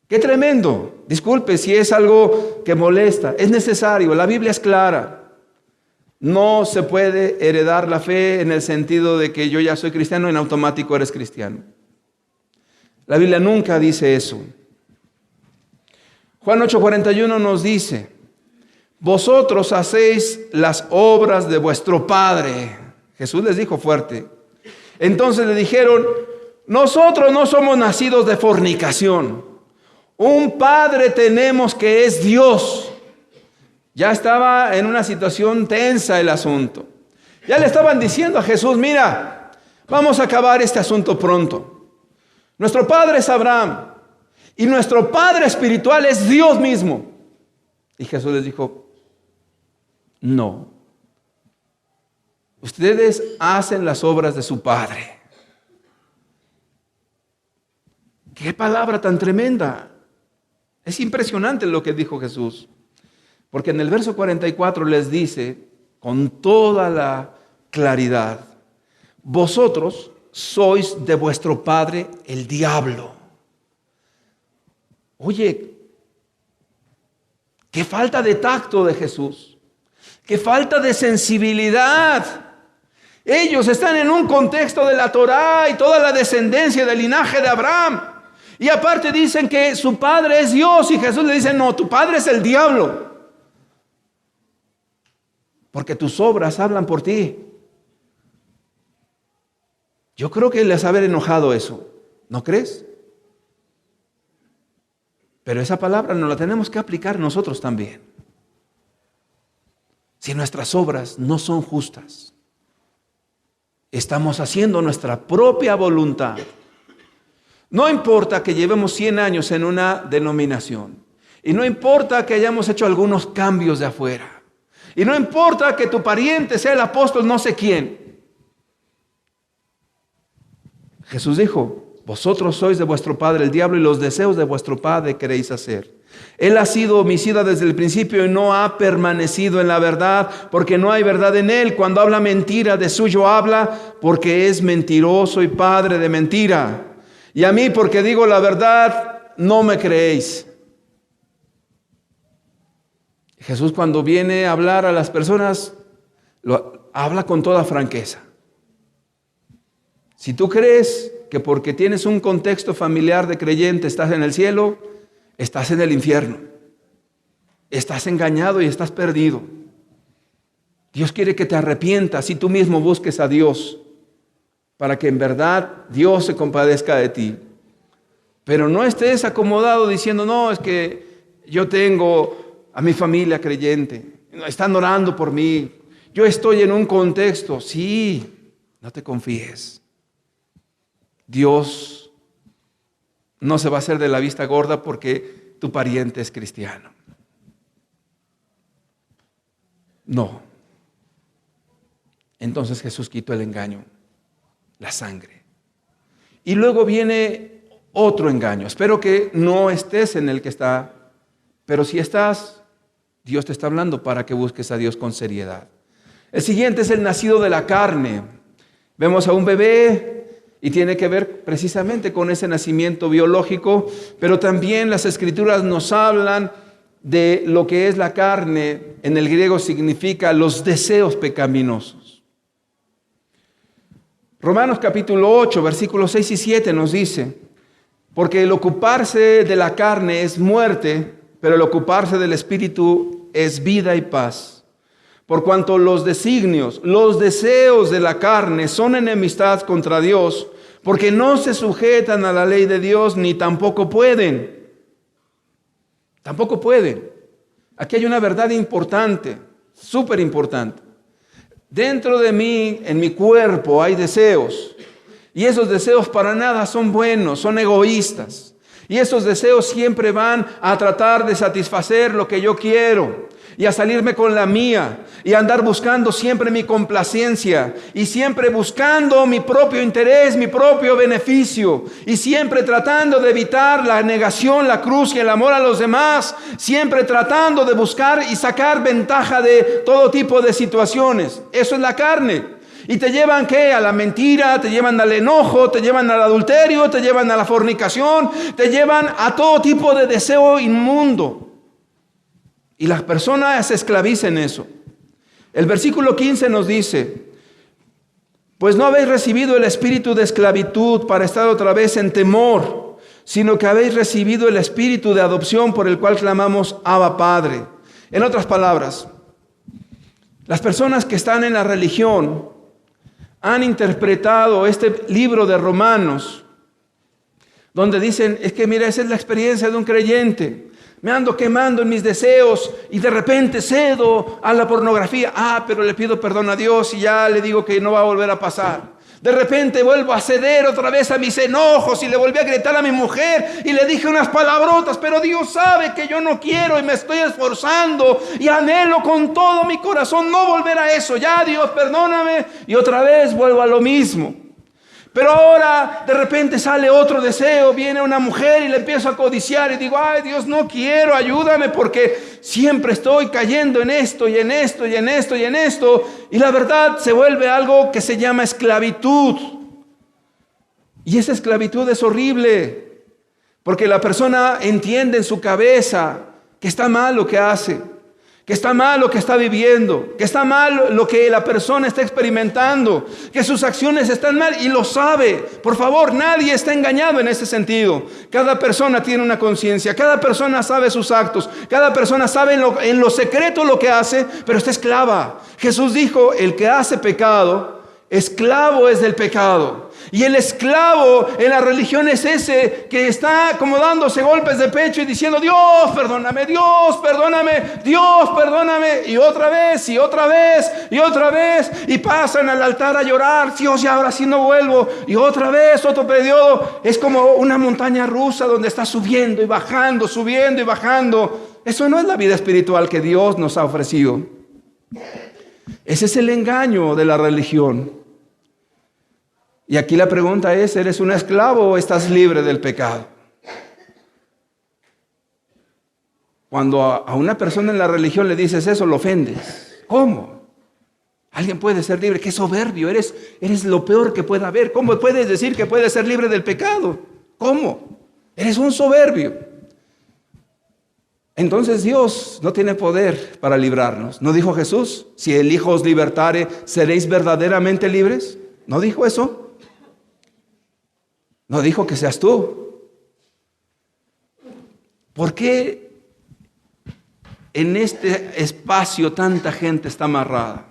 Speaker 1: ¡Qué tremendo! Disculpe si es algo que molesta. Es necesario. La Biblia es clara. No se puede heredar la fe en el sentido de que yo ya soy cristiano, en automático eres cristiano. La Biblia nunca dice eso. Juan 8:41 nos dice, vosotros hacéis las obras de vuestro padre. Jesús les dijo fuerte. Entonces le dijeron, nosotros no somos nacidos de fornicación. Un padre tenemos que es Dios. Ya estaba en una situación tensa el asunto. Ya le estaban diciendo a Jesús, mira, vamos a acabar este asunto pronto. Nuestro padre es Abraham y nuestro padre espiritual es Dios mismo. Y Jesús les dijo, no. Ustedes hacen las obras de su padre. ¡Qué palabra tan tremenda! Es impresionante lo que dijo Jesús. Porque en el verso 44 les dice, con toda la claridad, vosotros sois de vuestro padre el diablo. Oye, qué falta de tacto de Jesús. Qué falta de sensibilidad. Ellos están en un contexto de la Torá y toda la descendencia del linaje de Abraham. Y aparte dicen que su padre es Dios y Jesús le dice, no, tu padre es el diablo. Porque tus obras hablan por ti. Yo creo que les ha haber enojado eso. ¿No crees? Pero esa palabra nos la tenemos que aplicar nosotros también. Si nuestras obras no son justas, estamos haciendo nuestra propia voluntad. No importa que llevemos 100 años en una denominación. Y no importa que hayamos hecho algunos cambios de afuera. Y no importa que tu pariente sea el apóstol no sé quién. Jesús dijo, vosotros sois de vuestro padre el diablo y los deseos de vuestro padre queréis hacer. Él ha sido homicida desde el principio y no ha permanecido en la verdad, porque no hay verdad en él. Cuando habla mentira, de suyo habla, porque es mentiroso y padre de mentira. Y a mí, porque digo la verdad, no me creéis. Jesús, cuando viene a hablar a las personas, habla con toda franqueza. Si tú crees que porque tienes un contexto familiar de creyente estás en el cielo, estás en el infierno. Estás engañado y estás perdido. Dios quiere que te arrepientas y tú mismo busques a Dios para que en verdad Dios se compadezca de ti. Pero no estés acomodado diciendo, no, es que yo tengo a mi familia creyente, están orando por mí, yo estoy en un contexto. Sí, no te confíes. Dios no se va a hacer de la vista gorda porque tu pariente es cristiano. No. Entonces Jesús quitó el engaño, la sangre. Y luego viene otro engaño. Espero que no estés en el que está, pero si estás, Dios te está hablando para que busques a Dios con seriedad. El siguiente es el nacido de la carne. Vemos a un bebé y tiene que ver precisamente con ese nacimiento biológico, pero también las Escrituras nos hablan de lo que es la carne. En el griego significa los deseos pecaminosos. Romanos capítulo 8, versículos 6 y 7 nos dice: porque el ocuparse de la carne es muerte, pero el ocuparse del Espíritu es vida y paz. Por cuanto los designios, los deseos de la carne son enemistad contra Dios, porque no se sujetan a la ley de Dios, ni tampoco pueden. Tampoco pueden. Aquí hay una verdad importante, súper importante. Dentro de mí, en mi cuerpo, hay deseos. Y esos deseos para nada son buenos, son egoístas. Y esos deseos siempre van a tratar de satisfacer lo que yo quiero y a salirme con la mía y a andar buscando siempre mi complacencia y siempre buscando mi propio interés, mi propio beneficio y siempre tratando de evitar la negación, la cruz y el amor a los demás, siempre tratando de buscar y sacar ventaja de todo tipo de situaciones. Eso es la carne. Y te llevan, ¿qué? A la mentira, te llevan al enojo, te llevan al adulterio, te llevan a la fornicación, te llevan a todo tipo de deseo inmundo. Y las personas se esclavizan en eso. El versículo 15 nos dice: pues no habéis recibido el espíritu de esclavitud para estar otra vez en temor, sino que habéis recibido el espíritu de adopción por el cual clamamos Abba Padre. En otras palabras, las personas que están en la religión han interpretado este libro de Romanos, donde dicen, es que mira, esa es la experiencia de un creyente. Me ando quemando en mis deseos y de repente cedo a la pornografía. Pero le pido perdón a Dios y ya le digo que no va a volver a pasar. De repente vuelvo a ceder otra vez a mis enojos y le volví a gritar a mi mujer y le dije unas palabrotas, pero Dios sabe que yo no quiero y me estoy esforzando y anhelo con todo mi corazón no volver a eso. Ya, Dios, perdóname, y otra vez vuelvo a lo mismo. Pero ahora de repente sale otro deseo, viene una mujer y le empiezo a codiciar y digo, ay Dios, no quiero, ayúdame porque siempre estoy cayendo en esto y en esto y en esto y en esto. Y la verdad se vuelve algo que se llama esclavitud. Y esa esclavitud es horrible porque la persona entiende en su cabeza que está mal lo que hace, que está mal lo que está viviendo, que está mal lo que la persona está experimentando, que sus acciones están mal y lo sabe. Por favor, nadie está engañado en ese sentido. Cada persona tiene una conciencia, cada persona sabe sus actos, cada persona sabe en lo secreto lo que hace, pero está esclava. Jesús dijo, el que hace pecado, esclavo es del pecado. Y el esclavo en la religión es ese que está como dándose golpes de pecho y diciendo, Dios, perdóname, Dios, perdóname, Dios, perdóname. Y otra vez, y otra vez, y otra vez. Y pasan al altar a llorar, Dios, y ahora sí no vuelvo. Y otra vez, otro periodo. Es como una montaña rusa donde está subiendo y bajando, subiendo y bajando. Eso no es la vida espiritual que Dios nos ha ofrecido. Ese es el engaño de la religión. Y aquí la pregunta es, ¿eres un esclavo o estás libre del pecado? Cuando a una persona en la religión le dices eso, lo ofendes. ¿Cómo? Alguien puede ser libre. ¡Qué soberbio! Eres lo peor que pueda haber. ¿Cómo puedes decir que puedes ser libre del pecado? ¿Cómo? Eres un soberbio. Entonces Dios no tiene poder para librarnos. ¿No dijo Jesús? Si el Hijo os libertare, ¿seréis verdaderamente libres? ¿No dijo eso? No dijo que seas tú. ¿Por qué en este espacio tanta gente está amarrada?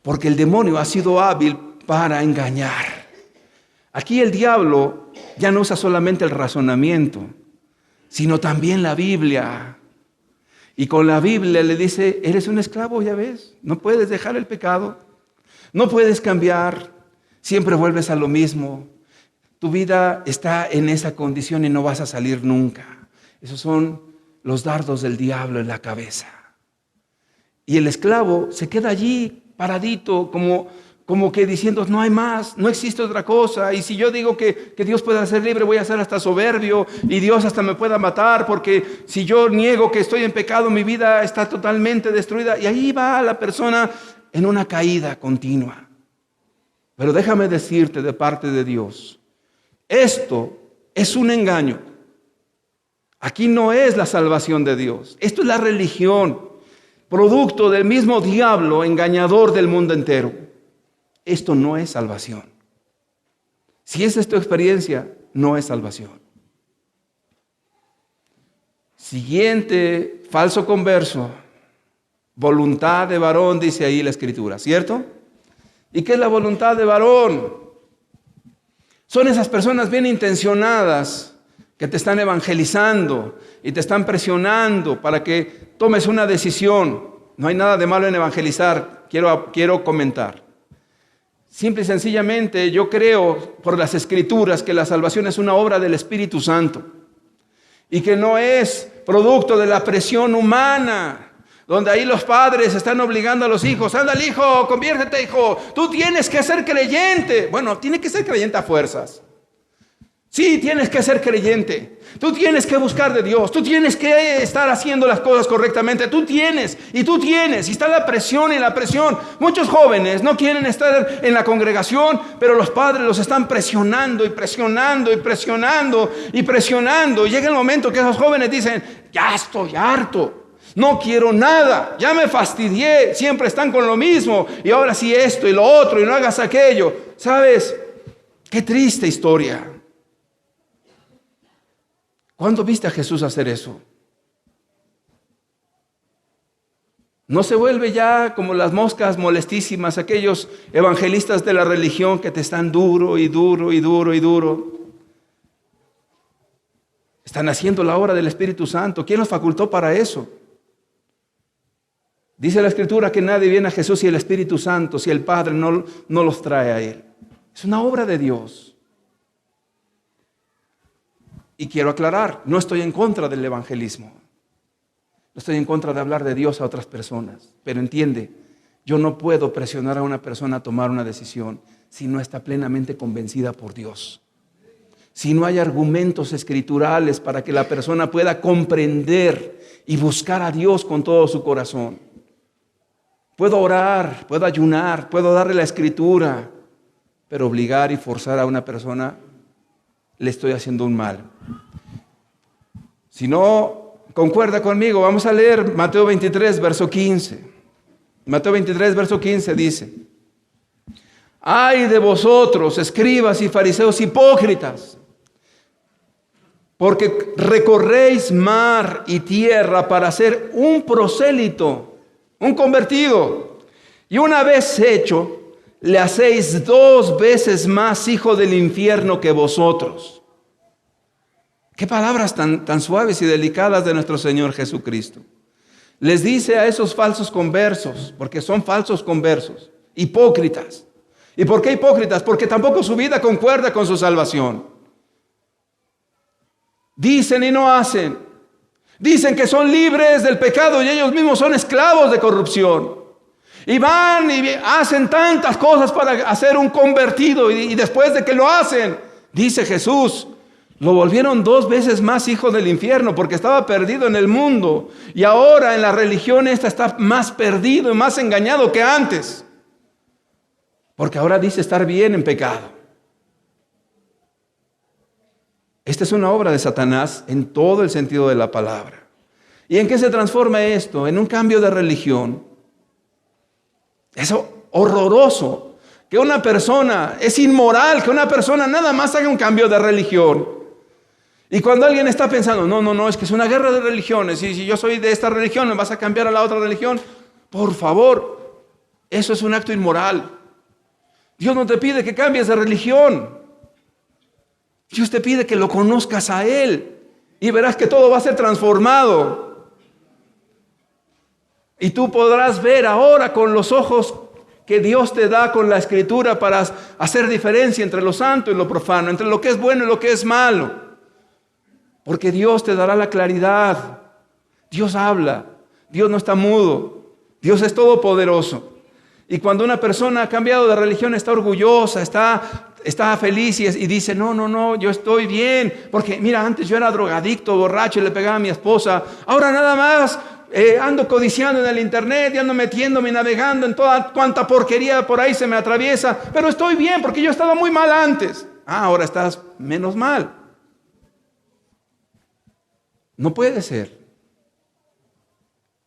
Speaker 1: Porque el demonio ha sido hábil para engañar. Aquí el diablo ya no usa solamente el razonamiento, sino también la Biblia. Y con la Biblia le dice, eres un esclavo, ya ves, no puedes dejar el pecado, no puedes cambiar, siempre vuelves a lo mismo. Tu vida está en esa condición y no vas a salir nunca. Esos son los dardos del diablo en la cabeza. Y el esclavo se queda allí paradito, como que diciendo, no hay más, no existe otra cosa. Y si yo digo que Dios puede hacer libre, voy a ser hasta soberbio y Dios hasta me pueda matar, porque si yo niego que estoy en pecado, mi vida está totalmente destruida. Y ahí va la persona en una caída continua. Pero déjame decirte de parte de Dios, esto es un engaño. Aquí no es la salvación de Dios. Esto es la religión, producto del mismo diablo engañador del mundo entero. Esto no es salvación. Si esa es tu experiencia, no es salvación. Siguiente falso converso. Voluntad de varón, dice ahí la Escritura, ¿cierto? ¿Y qué es la voluntad de varón? Son esas personas bien intencionadas que te están evangelizando y te están presionando para que tomes una decisión. No hay nada de malo en evangelizar, quiero comentar. Simple y sencillamente yo creo por las Escrituras que la salvación es una obra del Espíritu Santo y que no es producto de la presión humana, donde ahí los padres están obligando a los hijos, ándale hijo, conviértete hijo, tú tienes que ser creyente. Bueno, tiene que ser creyente a fuerzas. Sí, tienes que ser creyente. Tú tienes que buscar de Dios. Tú tienes que estar haciendo las cosas correctamente. Tú tienes. Y está la presión y la presión. Muchos jóvenes no quieren estar en la congregación, pero los padres los están presionando y presionando y presionando y presionando. Y llega el momento que esos jóvenes dicen, ya estoy harto. No quiero nada. Ya me fastidié. Siempre están con lo mismo. Y ahora sí esto y lo otro y no hagas aquello. ¿Sabes? Qué triste historia. ¿Cuándo viste a Jesús hacer eso? No se vuelve ya como las moscas molestísimas, aquellos evangelistas de la religión que te están duro y duro y duro y duro. Están haciendo la obra del Espíritu Santo. ¿Quién los facultó para eso? Dice la Escritura que nadie viene a Jesús si el Espíritu Santo, si el Padre no los trae a Él. Es una obra de Dios. Y quiero aclarar, no estoy en contra del evangelismo. No estoy en contra de hablar de Dios a otras personas. Pero entiende, yo no puedo presionar a una persona a tomar una decisión si no está plenamente convencida por Dios. Si no hay argumentos escriturales para que la persona pueda comprender y buscar a Dios con todo su corazón. Puedo orar, puedo ayunar, puedo darle la Escritura, pero obligar y forzar a una persona le estoy haciendo un mal. Si no concuerda conmigo, vamos a leer Mateo 23, verso 15. Mateo 23, verso 15 dice: ay de vosotros, escribas y fariseos hipócritas, porque recorréis mar y tierra para ser un prosélito, un convertido, y una vez hecho, le hacéis 2 veces más hijo del infierno que vosotros. Qué palabras tan suaves y delicadas de nuestro Señor Jesucristo. Les dice a esos falsos conversos, porque son falsos conversos, hipócritas. ¿Y por qué hipócritas? Porque tampoco su vida concuerda con su salvación. Dicen y no hacen. Dicen que son libres del pecado y ellos mismos son esclavos de corrupción. Y van y hacen tantas cosas para hacer un convertido. Y después de que lo hacen, dice Jesús, lo volvieron 2 veces más hijo del infierno porque estaba perdido en el mundo. Y ahora en la religión esta está más perdido y más engañado que antes. Porque ahora dice estar bien en pecado. Esta es una obra de Satanás en todo el sentido de la palabra. ¿Y en qué se transforma esto? En un cambio de religión. Es horroroso que una persona, es inmoral que una persona nada más haga un cambio de religión. Y cuando alguien está pensando, no, es que es una guerra de religiones, y si yo soy de esta religión, ¿me vas a cambiar a la otra religión? Por favor, eso es un acto inmoral. Dios no te pide que cambies de religión. Dios te pide que lo conozcas a Él y verás que todo va a ser transformado. Y tú podrás ver ahora con los ojos que Dios te da con la Escritura para hacer diferencia entre lo santo y lo profano, entre lo que es bueno y lo que es malo. Porque Dios te dará la claridad. Dios habla. Dios no está mudo. Dios es todopoderoso. Y cuando una persona ha cambiado de religión, está orgullosa, está feliz y dice, no, yo estoy bien. Porque mira, antes yo era drogadicto, borracho y le pegaba a mi esposa. Ahora nada más ando codiciando en el internet y ando metiéndome y navegando en toda cuanta porquería por ahí se me atraviesa. Pero estoy bien porque yo estaba muy mal antes. Ahora estás menos mal. No puede ser.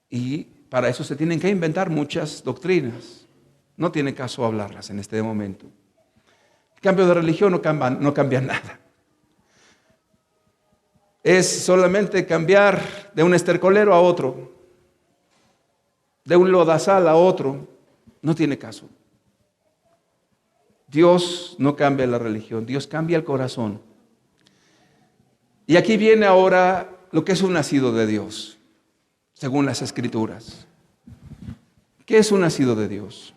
Speaker 1: Y para eso se tienen que inventar muchas doctrinas. No tiene caso hablarlas en este momento. El cambio de religión no cambia nada. Es solamente cambiar de un estercolero a otro, de un lodazal a otro. No tiene caso. Dios no cambia la religión, Dios cambia el corazón. Y aquí viene ahora lo que es un nacido de Dios, según las Escrituras. ¿Qué es un nacido de Dios?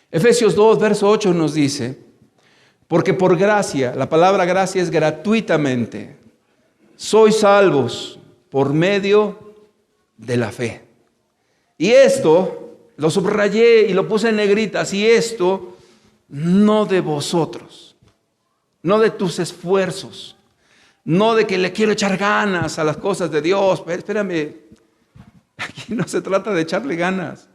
Speaker 1: Efesios 2, verso 8 nos dice, porque por gracia, la palabra gracia es gratuitamente, sois salvos por medio de la fe. Y esto, lo subrayé y lo puse en negritas, y esto no de vosotros, no de tus esfuerzos, no de que le quiero echar ganas a las cosas de Dios. Espérame, aquí no se trata de echarle ganas,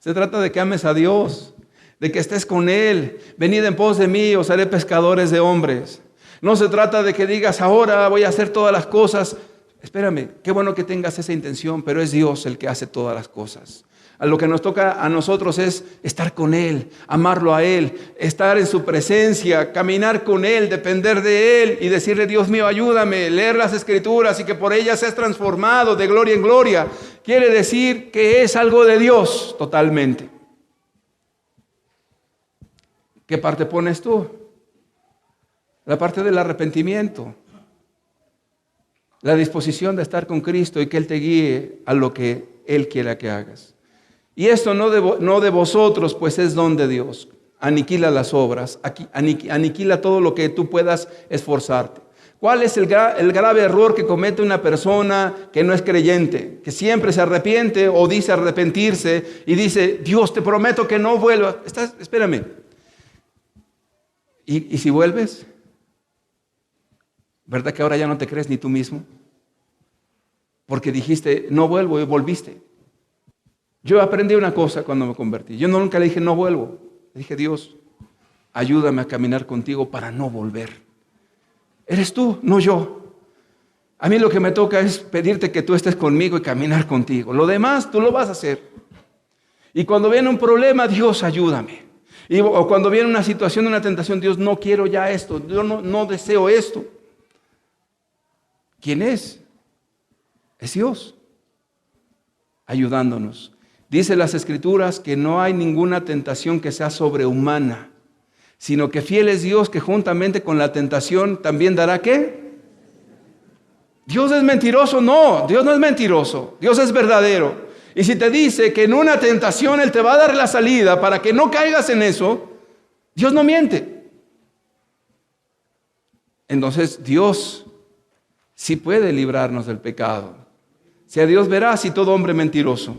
Speaker 1: se trata de que ames a Dios, de que estés con Él. Venid en pos de mí, os haré pescadores de hombres. No se trata de que digas, ahora voy a hacer todas las cosas. Espérame, qué bueno que tengas esa intención, pero es Dios el que hace todas las cosas. A lo que nos toca a nosotros es estar con Él, amarlo a Él, estar en su presencia, caminar con Él, depender de Él y decirle, Dios mío, ayúdame, leer las Escrituras y que por ellas seas transformado de gloria en gloria. Quiere decir que es algo de Dios totalmente. ¿Qué parte pones tú? La parte del arrepentimiento, la disposición de estar con Cristo y que Él te guíe a lo que Él quiera que hagas. Y esto no de vosotros, pues es don de Dios. Aniquila las obras, aniquila todo lo que tú puedas esforzarte. ¿Cuál es el grave error que comete una persona que no es creyente? Que siempre se arrepiente o dice arrepentirse y dice, Dios, te prometo que no vuelvas. Espérame. ¿Y si vuelves? ¿Verdad que ahora ya no te crees ni tú mismo? Porque dijiste, no vuelvo, y volviste. Yo aprendí una cosa cuando me convertí. Yo nunca le dije, no vuelvo. Le dije, Dios, ayúdame a caminar contigo para no volver. Eres tú, no yo. A mí lo que me toca es pedirte que tú estés conmigo y caminar contigo. Lo demás tú lo vas a hacer. Y cuando viene un problema, Dios, ayúdame. O cuando viene una situación, una tentación, Dios, no quiero ya esto, yo no deseo esto. ¿Quién es? Es Dios, ayudándonos. Dice las Escrituras que no hay ninguna tentación que sea sobrehumana, sino que fiel es Dios que juntamente con la tentación también dará ¿qué? ¿Dios es mentiroso? No, Dios no es mentiroso, Dios es verdadero. Y si te dice que en una tentación Él te va a dar la salida para que no caigas en eso, Dios no miente. Entonces Dios sí puede librarnos del pecado. Sea Dios veraz y todo hombre mentiroso.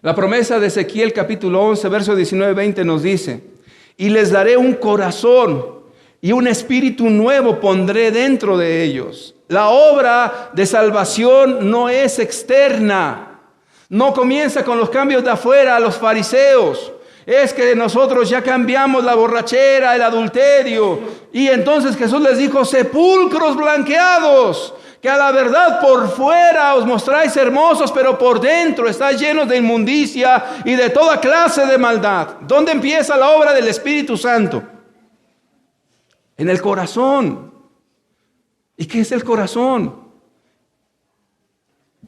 Speaker 1: La promesa de Ezequiel capítulo 11, verso 19-20 nos dice, y les daré un corazón y un espíritu nuevo pondré dentro de ellos. La obra de salvación no es externa. No comienza con los cambios de afuera a los fariseos. Es que nosotros ya cambiamos la borrachera, el adulterio. Y entonces Jesús les dijo, sepulcros blanqueados. que a la verdad por fuera os mostráis hermosos, pero por dentro estáis llenos de inmundicia y de toda clase de maldad. ¿Dónde empieza la obra del Espíritu Santo? En el corazón. ¿Y qué es el corazón?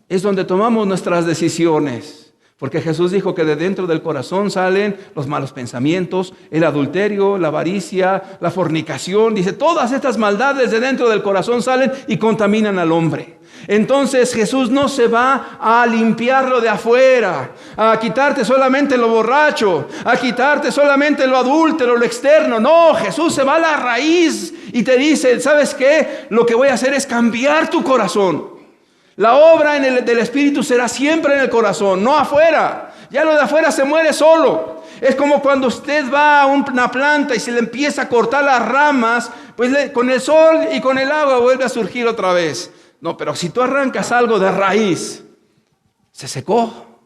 Speaker 1: Es donde tomamos nuestras decisiones. Porque Jesús dijo que de dentro del corazón salen los malos pensamientos, el adulterio, la avaricia, la fornicación. Dice, todas estas maldades de dentro del corazón salen y contaminan al hombre. Entonces Jesús no se va a limpiarlo de afuera, a quitarte solamente lo borracho, a quitarte solamente lo adúltero, lo externo. No, Jesús se va a la raíz y te dice, ¿sabes qué? Lo que voy a hacer es cambiar tu corazón. La obra del Espíritu será siempre en el corazón, no afuera. Ya lo de afuera se muere solo. Es como cuando usted va a una planta y se le empieza a cortar las ramas, pues con el sol y con el agua vuelve a surgir otra vez. No, pero si tú arrancas algo de raíz, se secó.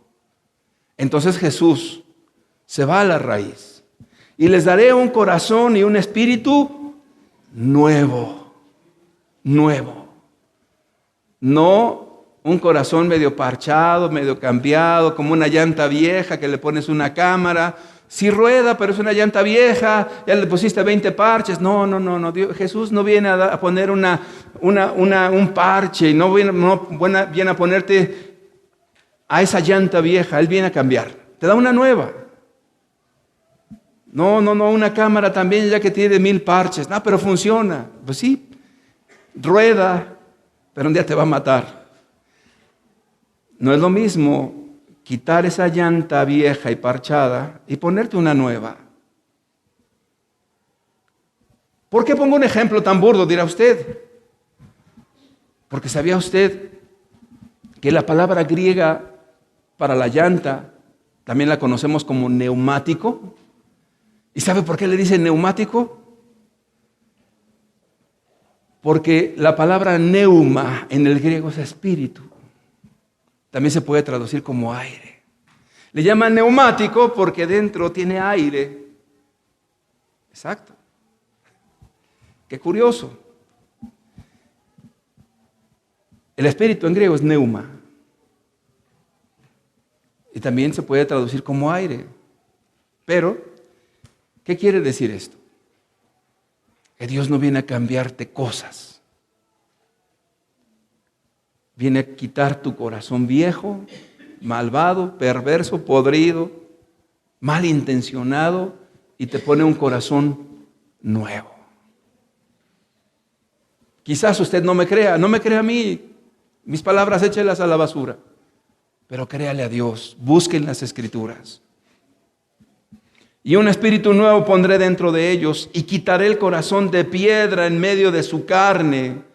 Speaker 1: Entonces Jesús se va a la raíz. Y les daré un corazón y un espíritu nuevo. Nuevo. No un corazón medio parchado, medio cambiado, como una llanta vieja que le pones una cámara. Sí rueda, pero es una llanta vieja, ya le pusiste 20 parches. No. Jesús no viene a poner un parche, no viene a ponerte a esa llanta vieja. Él viene a cambiar, te da una nueva. No, una cámara también ya que tiene 1000 parches. No, pero funciona. Pues sí, rueda, pero un día te va a matar. No es lo mismo quitar esa llanta vieja y parchada y ponerte una nueva. ¿Por qué pongo un ejemplo tan burdo, dirá usted? Porque ¿sabía usted que la palabra griega para la llanta también la conocemos como neumático? ¿Y sabe por qué le dicen neumático? Porque la palabra neuma en el griego es espíritu. También se puede traducir como aire. Le llaman neumático porque dentro tiene aire. Exacto. Qué curioso. El espíritu en griego es neuma. Y también se puede traducir como aire. Pero, ¿qué quiere decir esto? Que Dios no viene a cambiarte cosas. Viene a quitar tu corazón viejo, malvado, perverso, podrido, malintencionado y te pone un corazón nuevo. Quizás usted no me crea a mí, mis palabras échelas a la basura, pero créale a Dios, busquen las Escrituras. Y un espíritu nuevo pondré dentro de ellos y quitaré el corazón de piedra en medio de su carne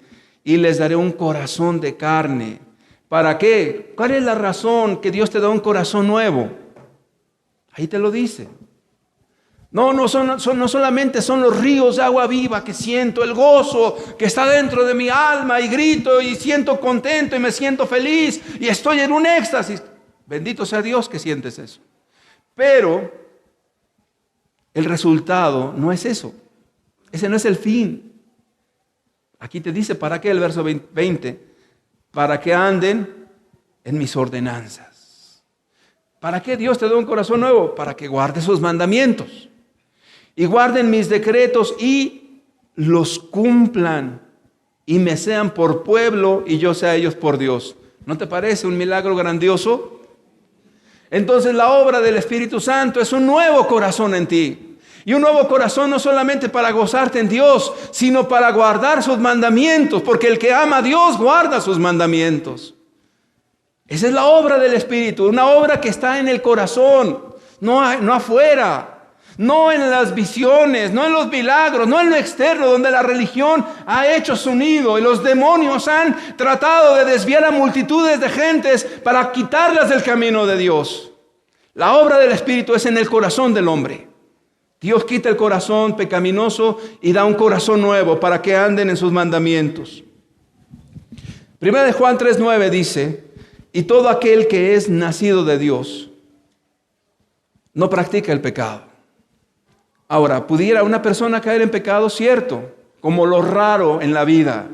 Speaker 1: y les daré un corazón de carne. ¿Para qué? ¿Cuál es la razón que Dios te da un corazón nuevo? Ahí te lo dice. No solamente son los ríos de agua viva que siento, el gozo que está dentro de mi alma y grito y siento contento y me siento feliz y estoy en un éxtasis. Bendito sea Dios que sientes eso. Pero el resultado no es eso. Ese no es el fin. Aquí te dice, ¿para qué? El verso 20. Para que anden en mis ordenanzas. ¿Para qué Dios te da un corazón nuevo? Para que guardes sus mandamientos. Y guarden mis decretos y los cumplan. Y me sean por pueblo y yo sea ellos por Dios. ¿No te parece un milagro grandioso? Entonces la obra del Espíritu Santo es un nuevo corazón en ti. Y un nuevo corazón no solamente para gozarte en Dios, sino para guardar sus mandamientos, porque el que ama a Dios guarda sus mandamientos. Esa es la obra del Espíritu, una obra que está en el corazón, no afuera, no en las visiones, no en los milagros, no en lo externo, donde la religión ha hecho su nido y los demonios han tratado de desviar a multitudes de gentes para quitarlas del camino de Dios. La obra del Espíritu es en el corazón del hombre. Dios quita el corazón pecaminoso y da un corazón nuevo para que anden en sus mandamientos. Primera de Juan 3:9 dice, y todo aquel que es nacido de Dios no practica el pecado. Ahora, ¿pudiera una persona caer en pecado? Cierto, como lo raro en la vida.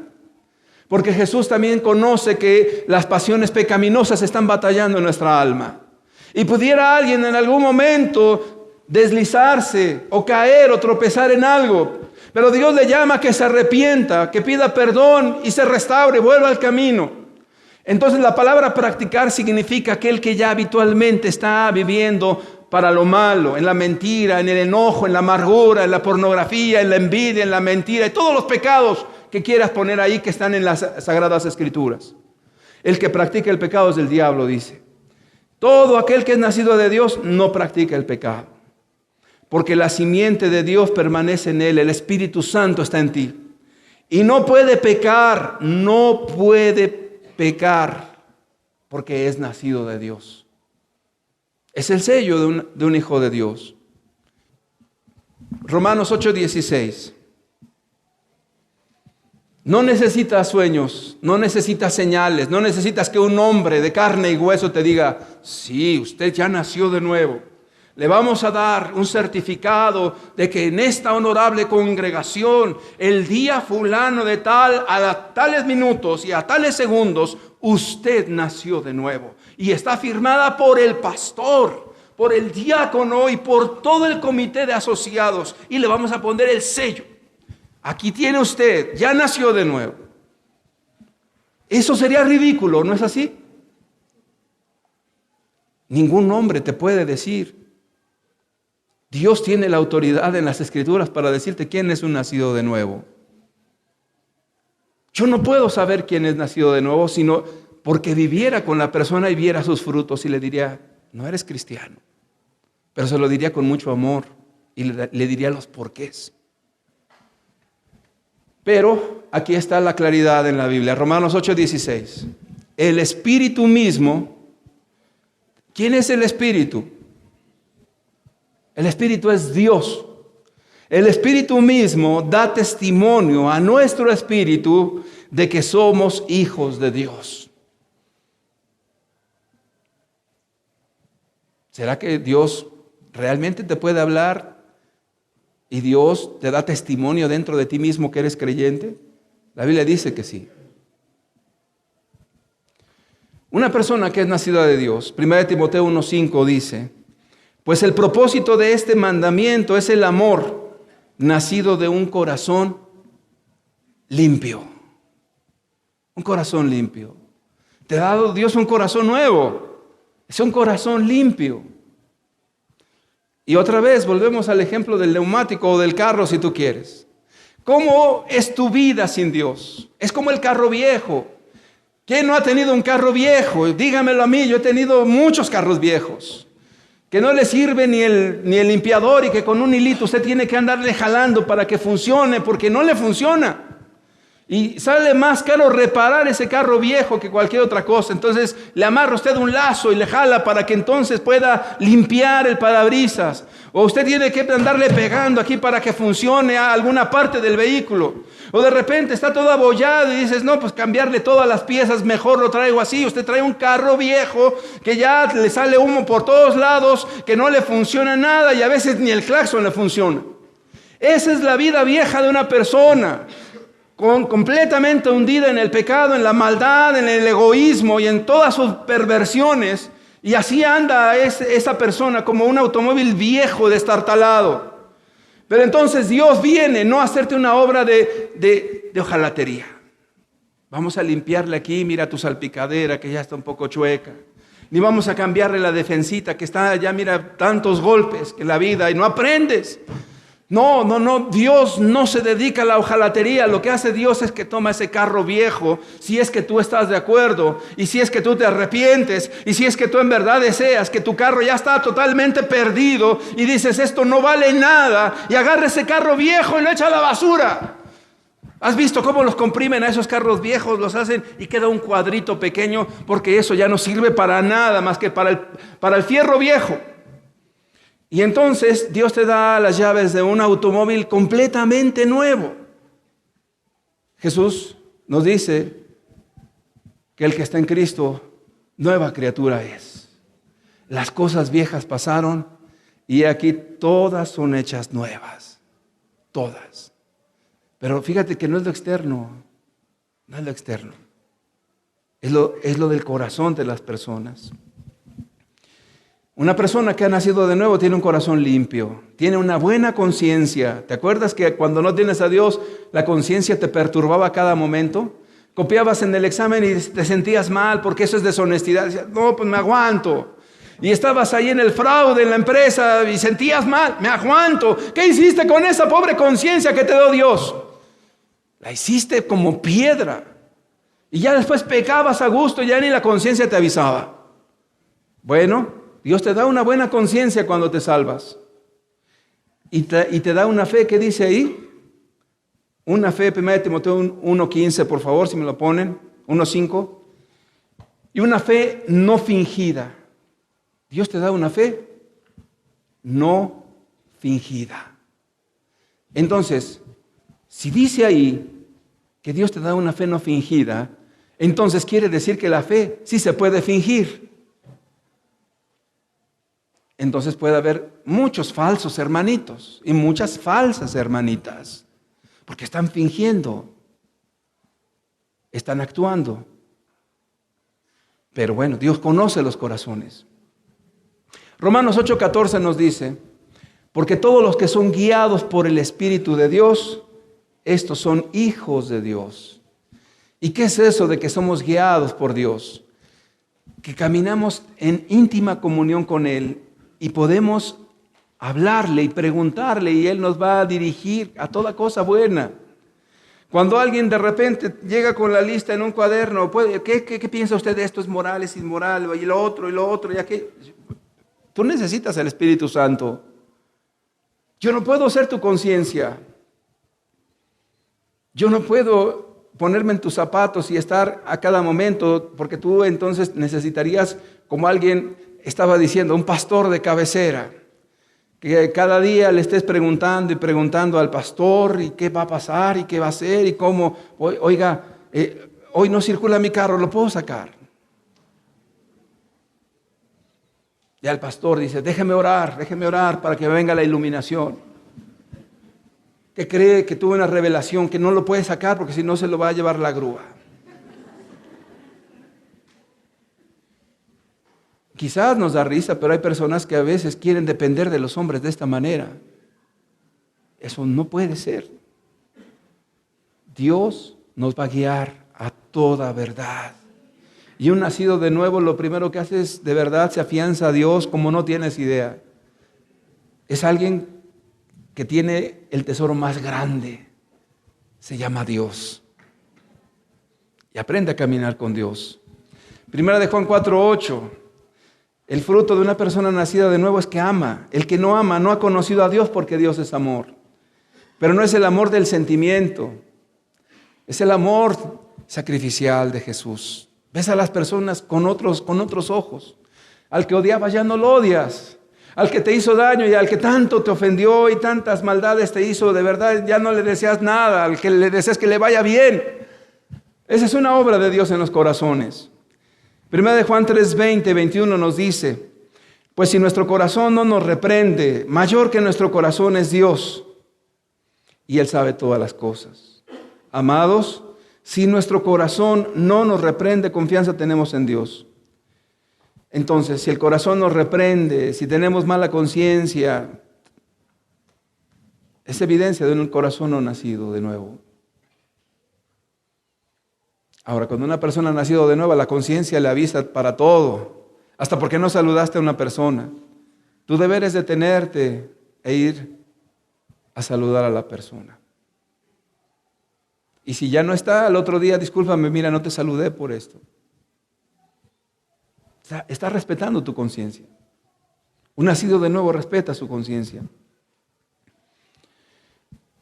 Speaker 1: Porque Jesús también conoce que las pasiones pecaminosas están batallando en nuestra alma. Y pudiera alguien en algún momento deslizarse o caer o tropezar en algo. Pero Dios le llama a que se arrepienta, que pida perdón y se restaure, vuelva al camino. Entonces la palabra practicar significa aquel que ya habitualmente está viviendo para lo malo, en la mentira, en el enojo, en la amargura, en la pornografía, en la envidia, en la mentira y todos los pecados que quieras poner ahí que están en las Sagradas Escrituras. El que practica el pecado es del diablo, dice. Todo aquel que es nacido de Dios no practica el pecado, porque la simiente de Dios permanece en él, el Espíritu Santo está en ti. Y no puede pecar, porque es nacido de Dios. Es el sello de un hijo de Dios. Romanos 8:16. No necesitas sueños, no necesitas señales, no necesitas que un hombre de carne y hueso te diga, sí, usted ya nació de nuevo. Le vamos a dar un certificado de que en esta honorable congregación, el día fulano de tal, a tales minutos y a tales segundos, usted nació de nuevo. Y está firmada por el pastor, por el diácono y por todo el comité de asociados. Y le vamos a poner el sello. Aquí tiene usted, ya nació de nuevo. Eso sería ridículo, ¿no es así? Ningún hombre te puede decir. Dios tiene la autoridad en las Escrituras para decirte quién es un nacido de nuevo. Yo no puedo saber quién es nacido de nuevo, sino porque viviera con la persona y viera sus frutos y le diría, no eres cristiano. Pero se lo diría con mucho amor y le diría los porqués. Pero aquí está la claridad en la Biblia. Romanos 8:16. El Espíritu mismo. ¿Quién es el Espíritu? El Espíritu es Dios. El Espíritu mismo da testimonio a nuestro espíritu de que somos hijos de Dios. ¿Será que Dios realmente te puede hablar y Dios te da testimonio dentro de ti mismo que eres creyente? La Biblia dice que sí. Una persona que es nacida de Dios, 1 Timoteo 1:5 dice, pues el propósito de este mandamiento es el amor, nacido de un corazón limpio. Un corazón limpio. Te ha dado Dios un corazón nuevo. Es un corazón limpio. Y otra vez volvemos al ejemplo del neumático o del carro si tú quieres. ¿Cómo es tu vida sin Dios? Es como el carro viejo. ¿Quién no ha tenido un carro viejo? Dígamelo a mí, yo he tenido muchos carros viejos. Que no le sirve ni el limpiador y que con un hilito usted tiene que andarle jalando para que funcione porque no le funciona. Y sale más caro reparar ese carro viejo que cualquier otra cosa. Entonces le amarra usted un lazo y le jala para que entonces pueda limpiar el parabrisas. O usted tiene que andarle pegando aquí para que funcione a alguna parte del vehículo. O de repente está todo abollado y dices, no, pues cambiarle todas las piezas, mejor lo traigo así. Usted trae un carro viejo que ya le sale humo por todos lados, que no le funciona nada y a veces ni el claxon le funciona. Esa es la vida vieja de una persona. Completamente hundida en el pecado, en la maldad, en el egoísmo y en todas sus perversiones. Y así anda esa persona como un automóvil viejo destartalado. Pero entonces Dios viene no a hacerte una obra de hojalatería. Vamos a limpiarle aquí, mira tu salpicadera que ya está un poco chueca. Ni vamos a cambiarle la defensita que está ya, mira, tantos golpes que la vida y no aprendes. No, Dios no se dedica a la hojalatería. Lo que hace Dios es que toma ese carro viejo, si es que tú estás de acuerdo, y si es que tú te arrepientes, y si es que tú en verdad deseas que tu carro ya está totalmente perdido, y dices, esto no vale nada, y agarra ese carro viejo y lo echa a la basura. ¿Has visto cómo los comprimen a esos carros viejos? Los hacen y queda un cuadrito pequeño, porque eso ya no sirve para nada más que para el fierro viejo. Y entonces Dios te da las llaves de un automóvil completamente nuevo. Jesús nos dice que el que está en Cristo, nueva criatura es. Las cosas viejas pasaron y aquí todas son hechas nuevas. Todas. Pero fíjate que no es lo externo, no es lo externo. Es lo del corazón de las personas. Una persona que ha nacido de nuevo tiene un corazón limpio, tiene una buena conciencia. ¿Te acuerdas que cuando no tienes a Dios, la conciencia te perturbaba a cada momento? Copiabas en el examen y te sentías mal porque eso es deshonestidad. Decías, no, pues me aguanto. Y estabas ahí en el fraude, en la empresa y sentías mal, me aguanto. ¿Qué hiciste con esa pobre conciencia que te dio Dios? La hiciste como piedra. Y ya después pecabas a gusto, ya ni la conciencia te avisaba. Bueno, Dios te da una buena conciencia cuando te salvas. Y te da una fe, ¿qué dice ahí? Una fe, 1 Timoteo 1:15, por favor, si me lo ponen. 1:5. Y una fe no fingida. Dios te da una fe no fingida. Entonces, si dice ahí que Dios te da una fe no fingida, entonces quiere decir que la fe sí se puede fingir. Entonces puede haber muchos falsos hermanitos y muchas falsas hermanitas, porque están fingiendo, están actuando. Pero bueno, Dios conoce los corazones. Romanos 8:14 nos dice, porque todos los que son guiados por el Espíritu de Dios, estos son hijos de Dios. ¿Y qué es eso de que somos guiados por Dios? Que caminamos en íntima comunión con Él y podemos hablarle y preguntarle y Él nos va a dirigir a toda cosa buena. Cuando alguien de repente llega con la lista en un cuaderno, ¿qué piensa usted de esto? ¿Es moral, es inmoral? Y lo otro, y aquello. Tú necesitas el Espíritu Santo. Yo no puedo ser tu conciencia. Yo no puedo ponerme en tus zapatos y estar a cada momento, porque tú entonces necesitarías, como alguien estaba diciendo, un pastor de cabecera, que cada día le estés preguntando y preguntando al pastor y qué va a pasar y qué va a hacer y cómo, oiga, hoy no circula mi carro, ¿lo puedo sacar? Y el pastor dice, déjeme orar para que venga la iluminación. Que cree que tuvo una revelación, que no lo puede sacar porque si no se lo va a llevar la grúa. Quizás nos da risa, pero hay personas que a veces quieren depender de los hombres de esta manera. Eso no puede ser. Dios nos va a guiar a toda verdad. Y un nacido de nuevo, lo primero que hace es, de verdad, se afianza a Dios como no tienes idea. Es alguien que tiene el tesoro más grande. Se llama Dios. Y aprende a caminar con Dios. Primera de Juan 4:8. El fruto de una persona nacida de nuevo es que ama. El que no ama no ha conocido a Dios porque Dios es amor. Pero no es el amor del sentimiento. Es el amor sacrificial de Jesús. Ves a las personas con otros ojos. Al que odiabas ya no lo odias. Al que te hizo daño y al que tanto te ofendió y tantas maldades te hizo, de verdad ya no le deseas nada. Al que le deseas que le vaya bien. Esa es una obra de Dios en los corazones. Primera de Juan 3:20, 21 nos dice, pues si nuestro corazón no nos reprende, mayor que nuestro corazón es Dios. Y Él sabe todas las cosas. Amados, si nuestro corazón no nos reprende, confianza tenemos en Dios. Entonces, si el corazón nos reprende, si tenemos mala conciencia, es evidencia de un corazón no nacido de nuevo. Ahora, cuando una persona ha nacido de nuevo, la conciencia le avisa para todo, hasta porque no saludaste a una persona. Tu deber es detenerte e ir a saludar a la persona. Y si ya no está, al otro día, discúlpame, mira, no te saludé por esto. Está respetando tu conciencia. Un nacido de nuevo respeta su conciencia.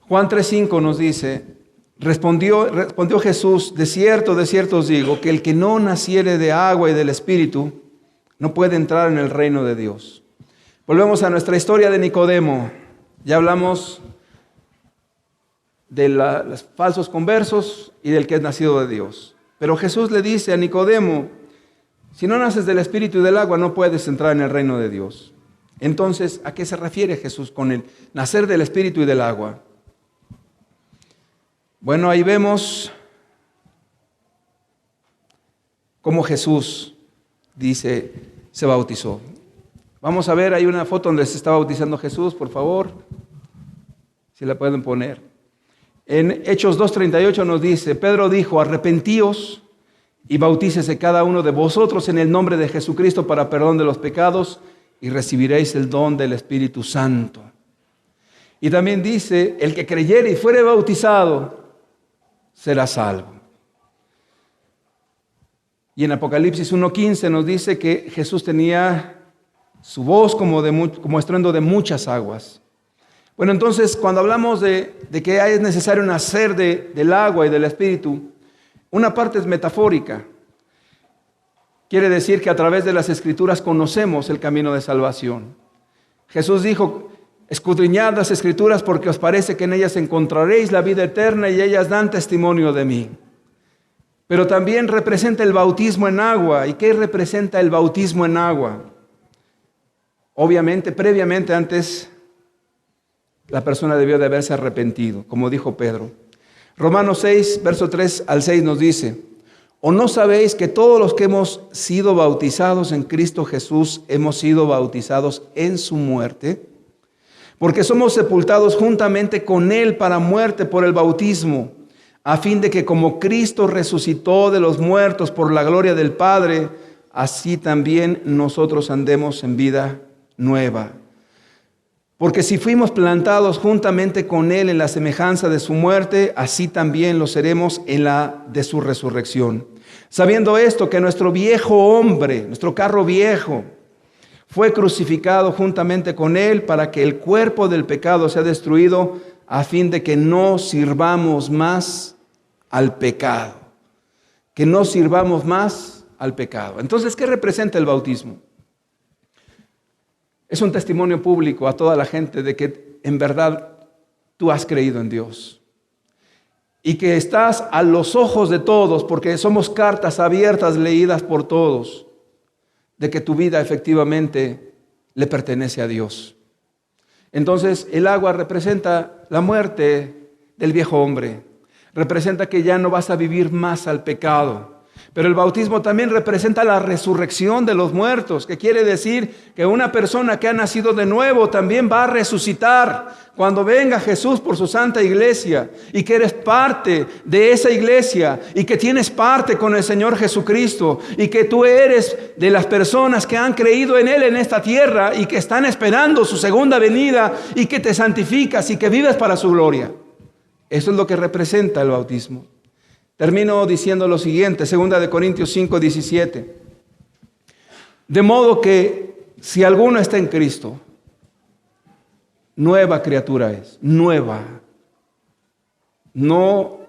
Speaker 1: Juan 3:5 nos dice, respondió Jesús, de cierto os digo, que el que no naciere de agua y del Espíritu, no puede entrar en el reino de Dios. Volvemos a nuestra historia de Nicodemo. Ya hablamos de los falsos conversos y del que es nacido de Dios. Pero Jesús le dice a Nicodemo, si no naces del Espíritu y del agua, no puedes entrar en el reino de Dios. Entonces, ¿a qué se refiere Jesús con el nacer del Espíritu y del agua? Bueno, ahí vemos cómo Jesús, dice, se bautizó. Vamos a ver, hay una foto donde se está bautizando Jesús, por favor, si la pueden poner. En Hechos 2:38 nos dice, Pedro dijo, arrepentíos y bautícese cada uno de vosotros en el nombre de Jesucristo para perdón de los pecados y recibiréis el don del Espíritu Santo. Y también dice, el que creyere y fuere bautizado será salvo. Y en Apocalipsis 1:15 nos dice que Jesús tenía su voz como estruendo de muchas aguas. Bueno, entonces cuando hablamos de que es necesario nacer del agua y del Espíritu, una parte es metafórica. Quiere decir que a través de las Escrituras conocemos el camino de salvación. Jesús dijo, escudriñad las Escrituras porque os parece que en ellas encontraréis la vida eterna y ellas dan testimonio de mí. Pero también representa el bautismo en agua. ¿Y qué representa el bautismo en agua? Obviamente, previamente, antes, la persona debió de haberse arrepentido, como dijo Pedro. Romanos 6, verso 3 al 6 nos dice, ¿o no sabéis que todos los que hemos sido bautizados en Cristo Jesús hemos sido bautizados en su muerte? Porque somos sepultados juntamente con Él para muerte por el bautismo, a fin de que como Cristo resucitó de los muertos por la gloria del Padre, así también nosotros andemos en vida nueva. Porque si fuimos plantados juntamente con Él en la semejanza de su muerte, así también lo seremos en la de su resurrección. Sabiendo esto, que nuestro viejo hombre, nuestro carro viejo, fue crucificado juntamente con Él para que el cuerpo del pecado sea destruido, a fin de que no sirvamos más al pecado. Que no sirvamos más al pecado. Entonces, ¿qué representa el bautismo? Es un testimonio público a toda la gente de que en verdad tú has creído en Dios. Y que estás a los ojos de todos, porque somos cartas abiertas leídas por todos, de que tu vida efectivamente le pertenece a Dios. Entonces el agua representa la muerte del viejo hombre. Representa que ya no vas a vivir más al pecado. Pero el bautismo también representa la resurrección de los muertos, que quiere decir que una persona que ha nacido de nuevo también va a resucitar cuando venga Jesús por su santa iglesia, y que eres parte de esa iglesia y que tienes parte con el Señor Jesucristo y que tú eres de las personas que han creído en Él en esta tierra y que están esperando su segunda venida y que te santificas y que vives para su gloria. Eso es lo que representa el bautismo. Termino diciendo lo siguiente, 2 Corintios 5:17. De modo que si alguno está en Cristo, nueva criatura es, nueva, no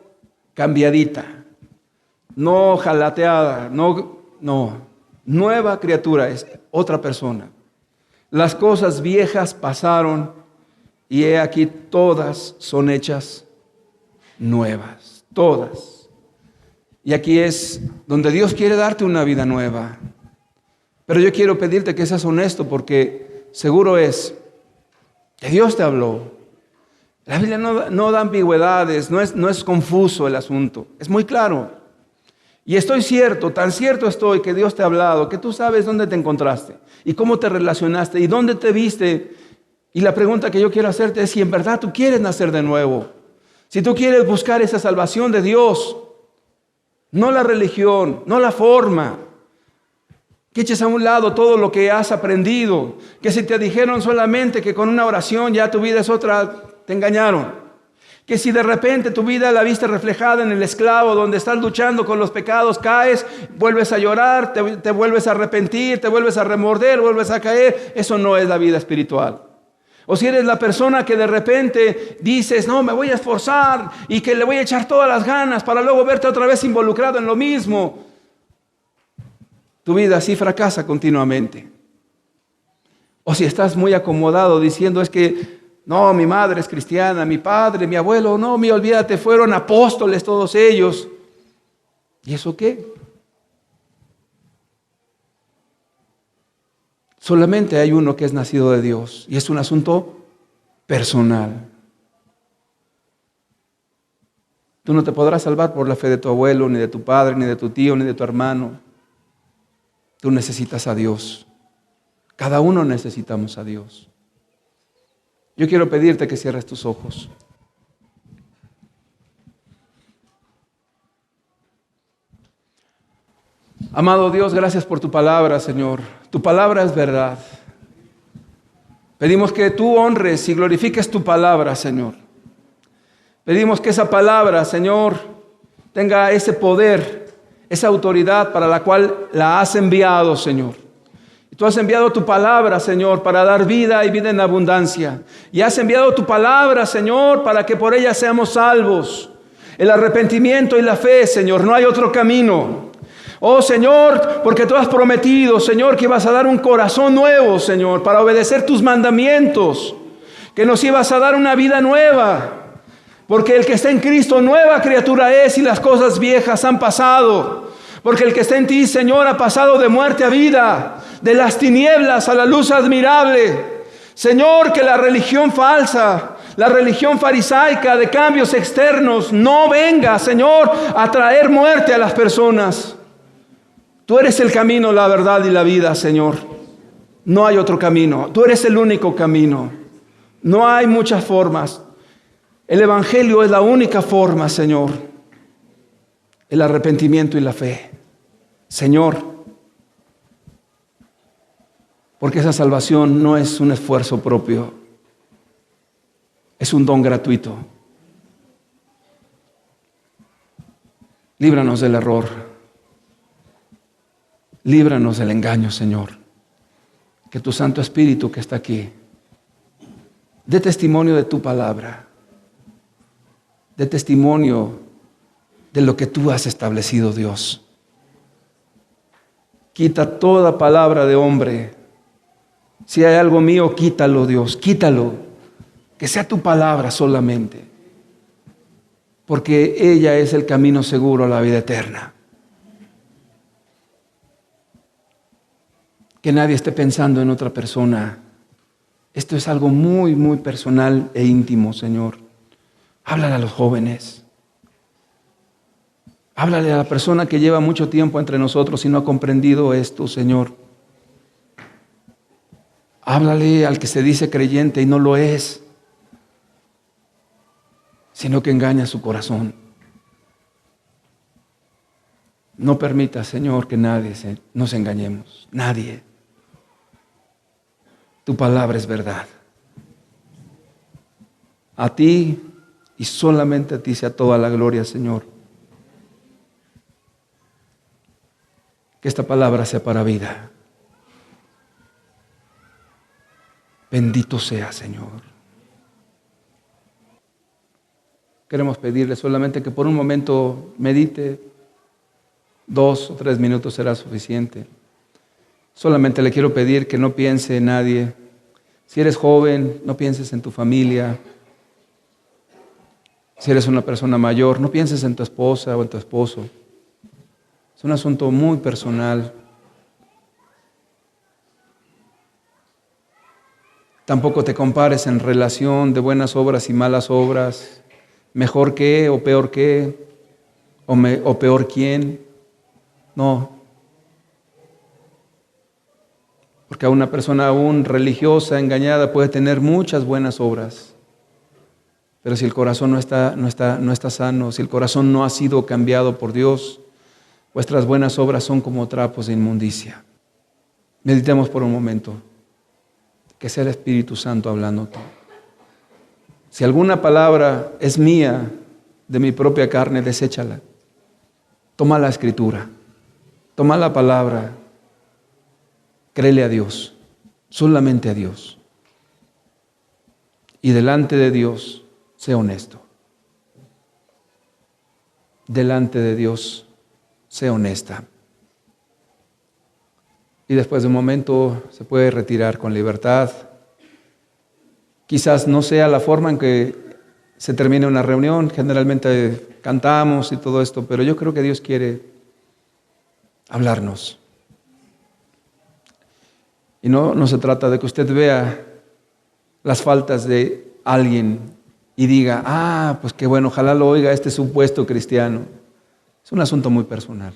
Speaker 1: cambiadita, no jalateada, no, nueva criatura es, otra persona. Las cosas viejas pasaron y he aquí todas son hechas nuevas, todas. Y aquí es donde Dios quiere darte una vida nueva. Pero yo quiero pedirte que seas honesto, porque seguro es que Dios te habló. La Biblia no da ambigüedades, no es confuso el asunto, es muy claro. Y estoy cierto, tan cierto estoy que Dios te ha hablado, que tú sabes dónde te encontraste y cómo te relacionaste y dónde te viste. Y la pregunta que yo quiero hacerte es si en verdad tú quieres nacer de nuevo. Si tú quieres buscar esa salvación de Dios, no la religión, no la forma. Que eches a un lado todo lo que has aprendido. Que si te dijeron solamente que con una oración ya tu vida es otra, te engañaron. Que si de repente tu vida la viste reflejada en el esclavo, donde estás luchando con los pecados, caes, vuelves a llorar, te vuelves a arrepentir, te vuelves a remorder, vuelves a caer. Eso no es la vida espiritual. O si eres la persona que de repente dices, no, me voy a esforzar y que le voy a echar todas las ganas para luego verte otra vez involucrado en lo mismo. Tu vida así fracasa continuamente. O si estás muy acomodado diciendo, es que no, mi madre es cristiana, mi padre, mi abuelo, no, olvídate, fueron apóstoles todos ellos. ¿Y eso qué? Solamente hay uno que es nacido de Dios y es un asunto personal. Tú no te podrás salvar por la fe de tu abuelo, ni de tu padre, ni de tu tío, ni de tu hermano. Tú necesitas a Dios. Cada uno necesitamos a Dios. Yo quiero pedirte que cierres tus ojos. Amado Dios, gracias por tu palabra, Señor. Tu palabra es verdad. Pedimos que tú honres y glorifiques tu palabra, Señor. Pedimos que esa palabra, Señor, tenga ese poder, esa autoridad para la cual la has enviado, Señor. Y tú has enviado tu palabra, Señor, para dar vida y vida en abundancia. Y has enviado tu palabra, Señor, para que por ella seamos salvos. El arrepentimiento y la fe, Señor, no hay otro camino. Oh Señor, porque tú has prometido, Señor, que ibas a dar un corazón nuevo, Señor, para obedecer tus mandamientos, que nos ibas a dar una vida nueva, porque el que está en Cristo nueva criatura es y las cosas viejas han pasado, porque el que está en ti, Señor, ha pasado de muerte a vida, de las tinieblas a la luz admirable. Señor, que la religión falsa, la religión farisaica de cambios externos no venga, Señor, a traer muerte a las personas. Tú eres el camino, la verdad y la vida, Señor. No hay otro camino. Tú eres el único camino. No hay muchas formas. El Evangelio es la única forma, Señor. El arrepentimiento y la fe. Señor, porque esa salvación no es un esfuerzo propio. Es un don gratuito. Líbranos del error. Líbranos del engaño, Señor. Que tu Santo Espíritu que está aquí dé testimonio de tu palabra. Dé testimonio de lo que tú has establecido, Dios. Quita toda palabra de hombre. Si hay algo mío, quítalo, Dios, quítalo. Que sea tu palabra solamente. Porque ella es el camino seguro a la vida eterna. Que nadie esté pensando en otra persona. Esto es algo muy, muy personal e íntimo, Señor. Háblale a los jóvenes. Háblale a la persona que lleva mucho tiempo entre nosotros y no ha comprendido esto, Señor. Háblale al que se dice creyente y no lo es, sino que engaña su corazón. No permita, Señor, que nos engañemos. Nadie. Tu palabra es verdad. A ti y solamente a ti sea toda la gloria, Señor. Que esta palabra sea para vida. Bendito sea, Señor. Queremos pedirle solamente que por un momento medite. 2 o 3 minutos será suficiente. Solamente le quiero pedir que no piense en nadie. Si eres joven, no pienses en tu familia. Si eres una persona mayor, no pienses en tu esposa o en tu esposo. Es un asunto muy personal. Tampoco te compares en relación de buenas obras y malas obras. Mejor que o peor que, o peor quién. No. Porque a una persona aún religiosa, engañada, puede tener muchas buenas obras. Pero si el corazón no está sano, si el corazón no ha sido cambiado por Dios, vuestras buenas obras son como trapos de inmundicia. Meditemos por un momento. Que sea el Espíritu Santo hablándote. Si alguna palabra es mía, de mi propia carne, deséchala. Toma la Escritura. Toma la palabra. Créele a Dios, solamente a Dios. Y delante de Dios, sé honesto. Delante de Dios, sé honesta. Y después de un momento se puede retirar con libertad. Quizás no sea la forma en que se termine una reunión. Generalmente cantamos y todo esto, pero yo creo que Dios quiere hablarnos. Y no se trata de que usted vea las faltas de alguien y diga, pues qué bueno, ojalá lo oiga este supuesto cristiano. Es un asunto muy personal.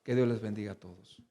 Speaker 1: Que Dios les bendiga a todos.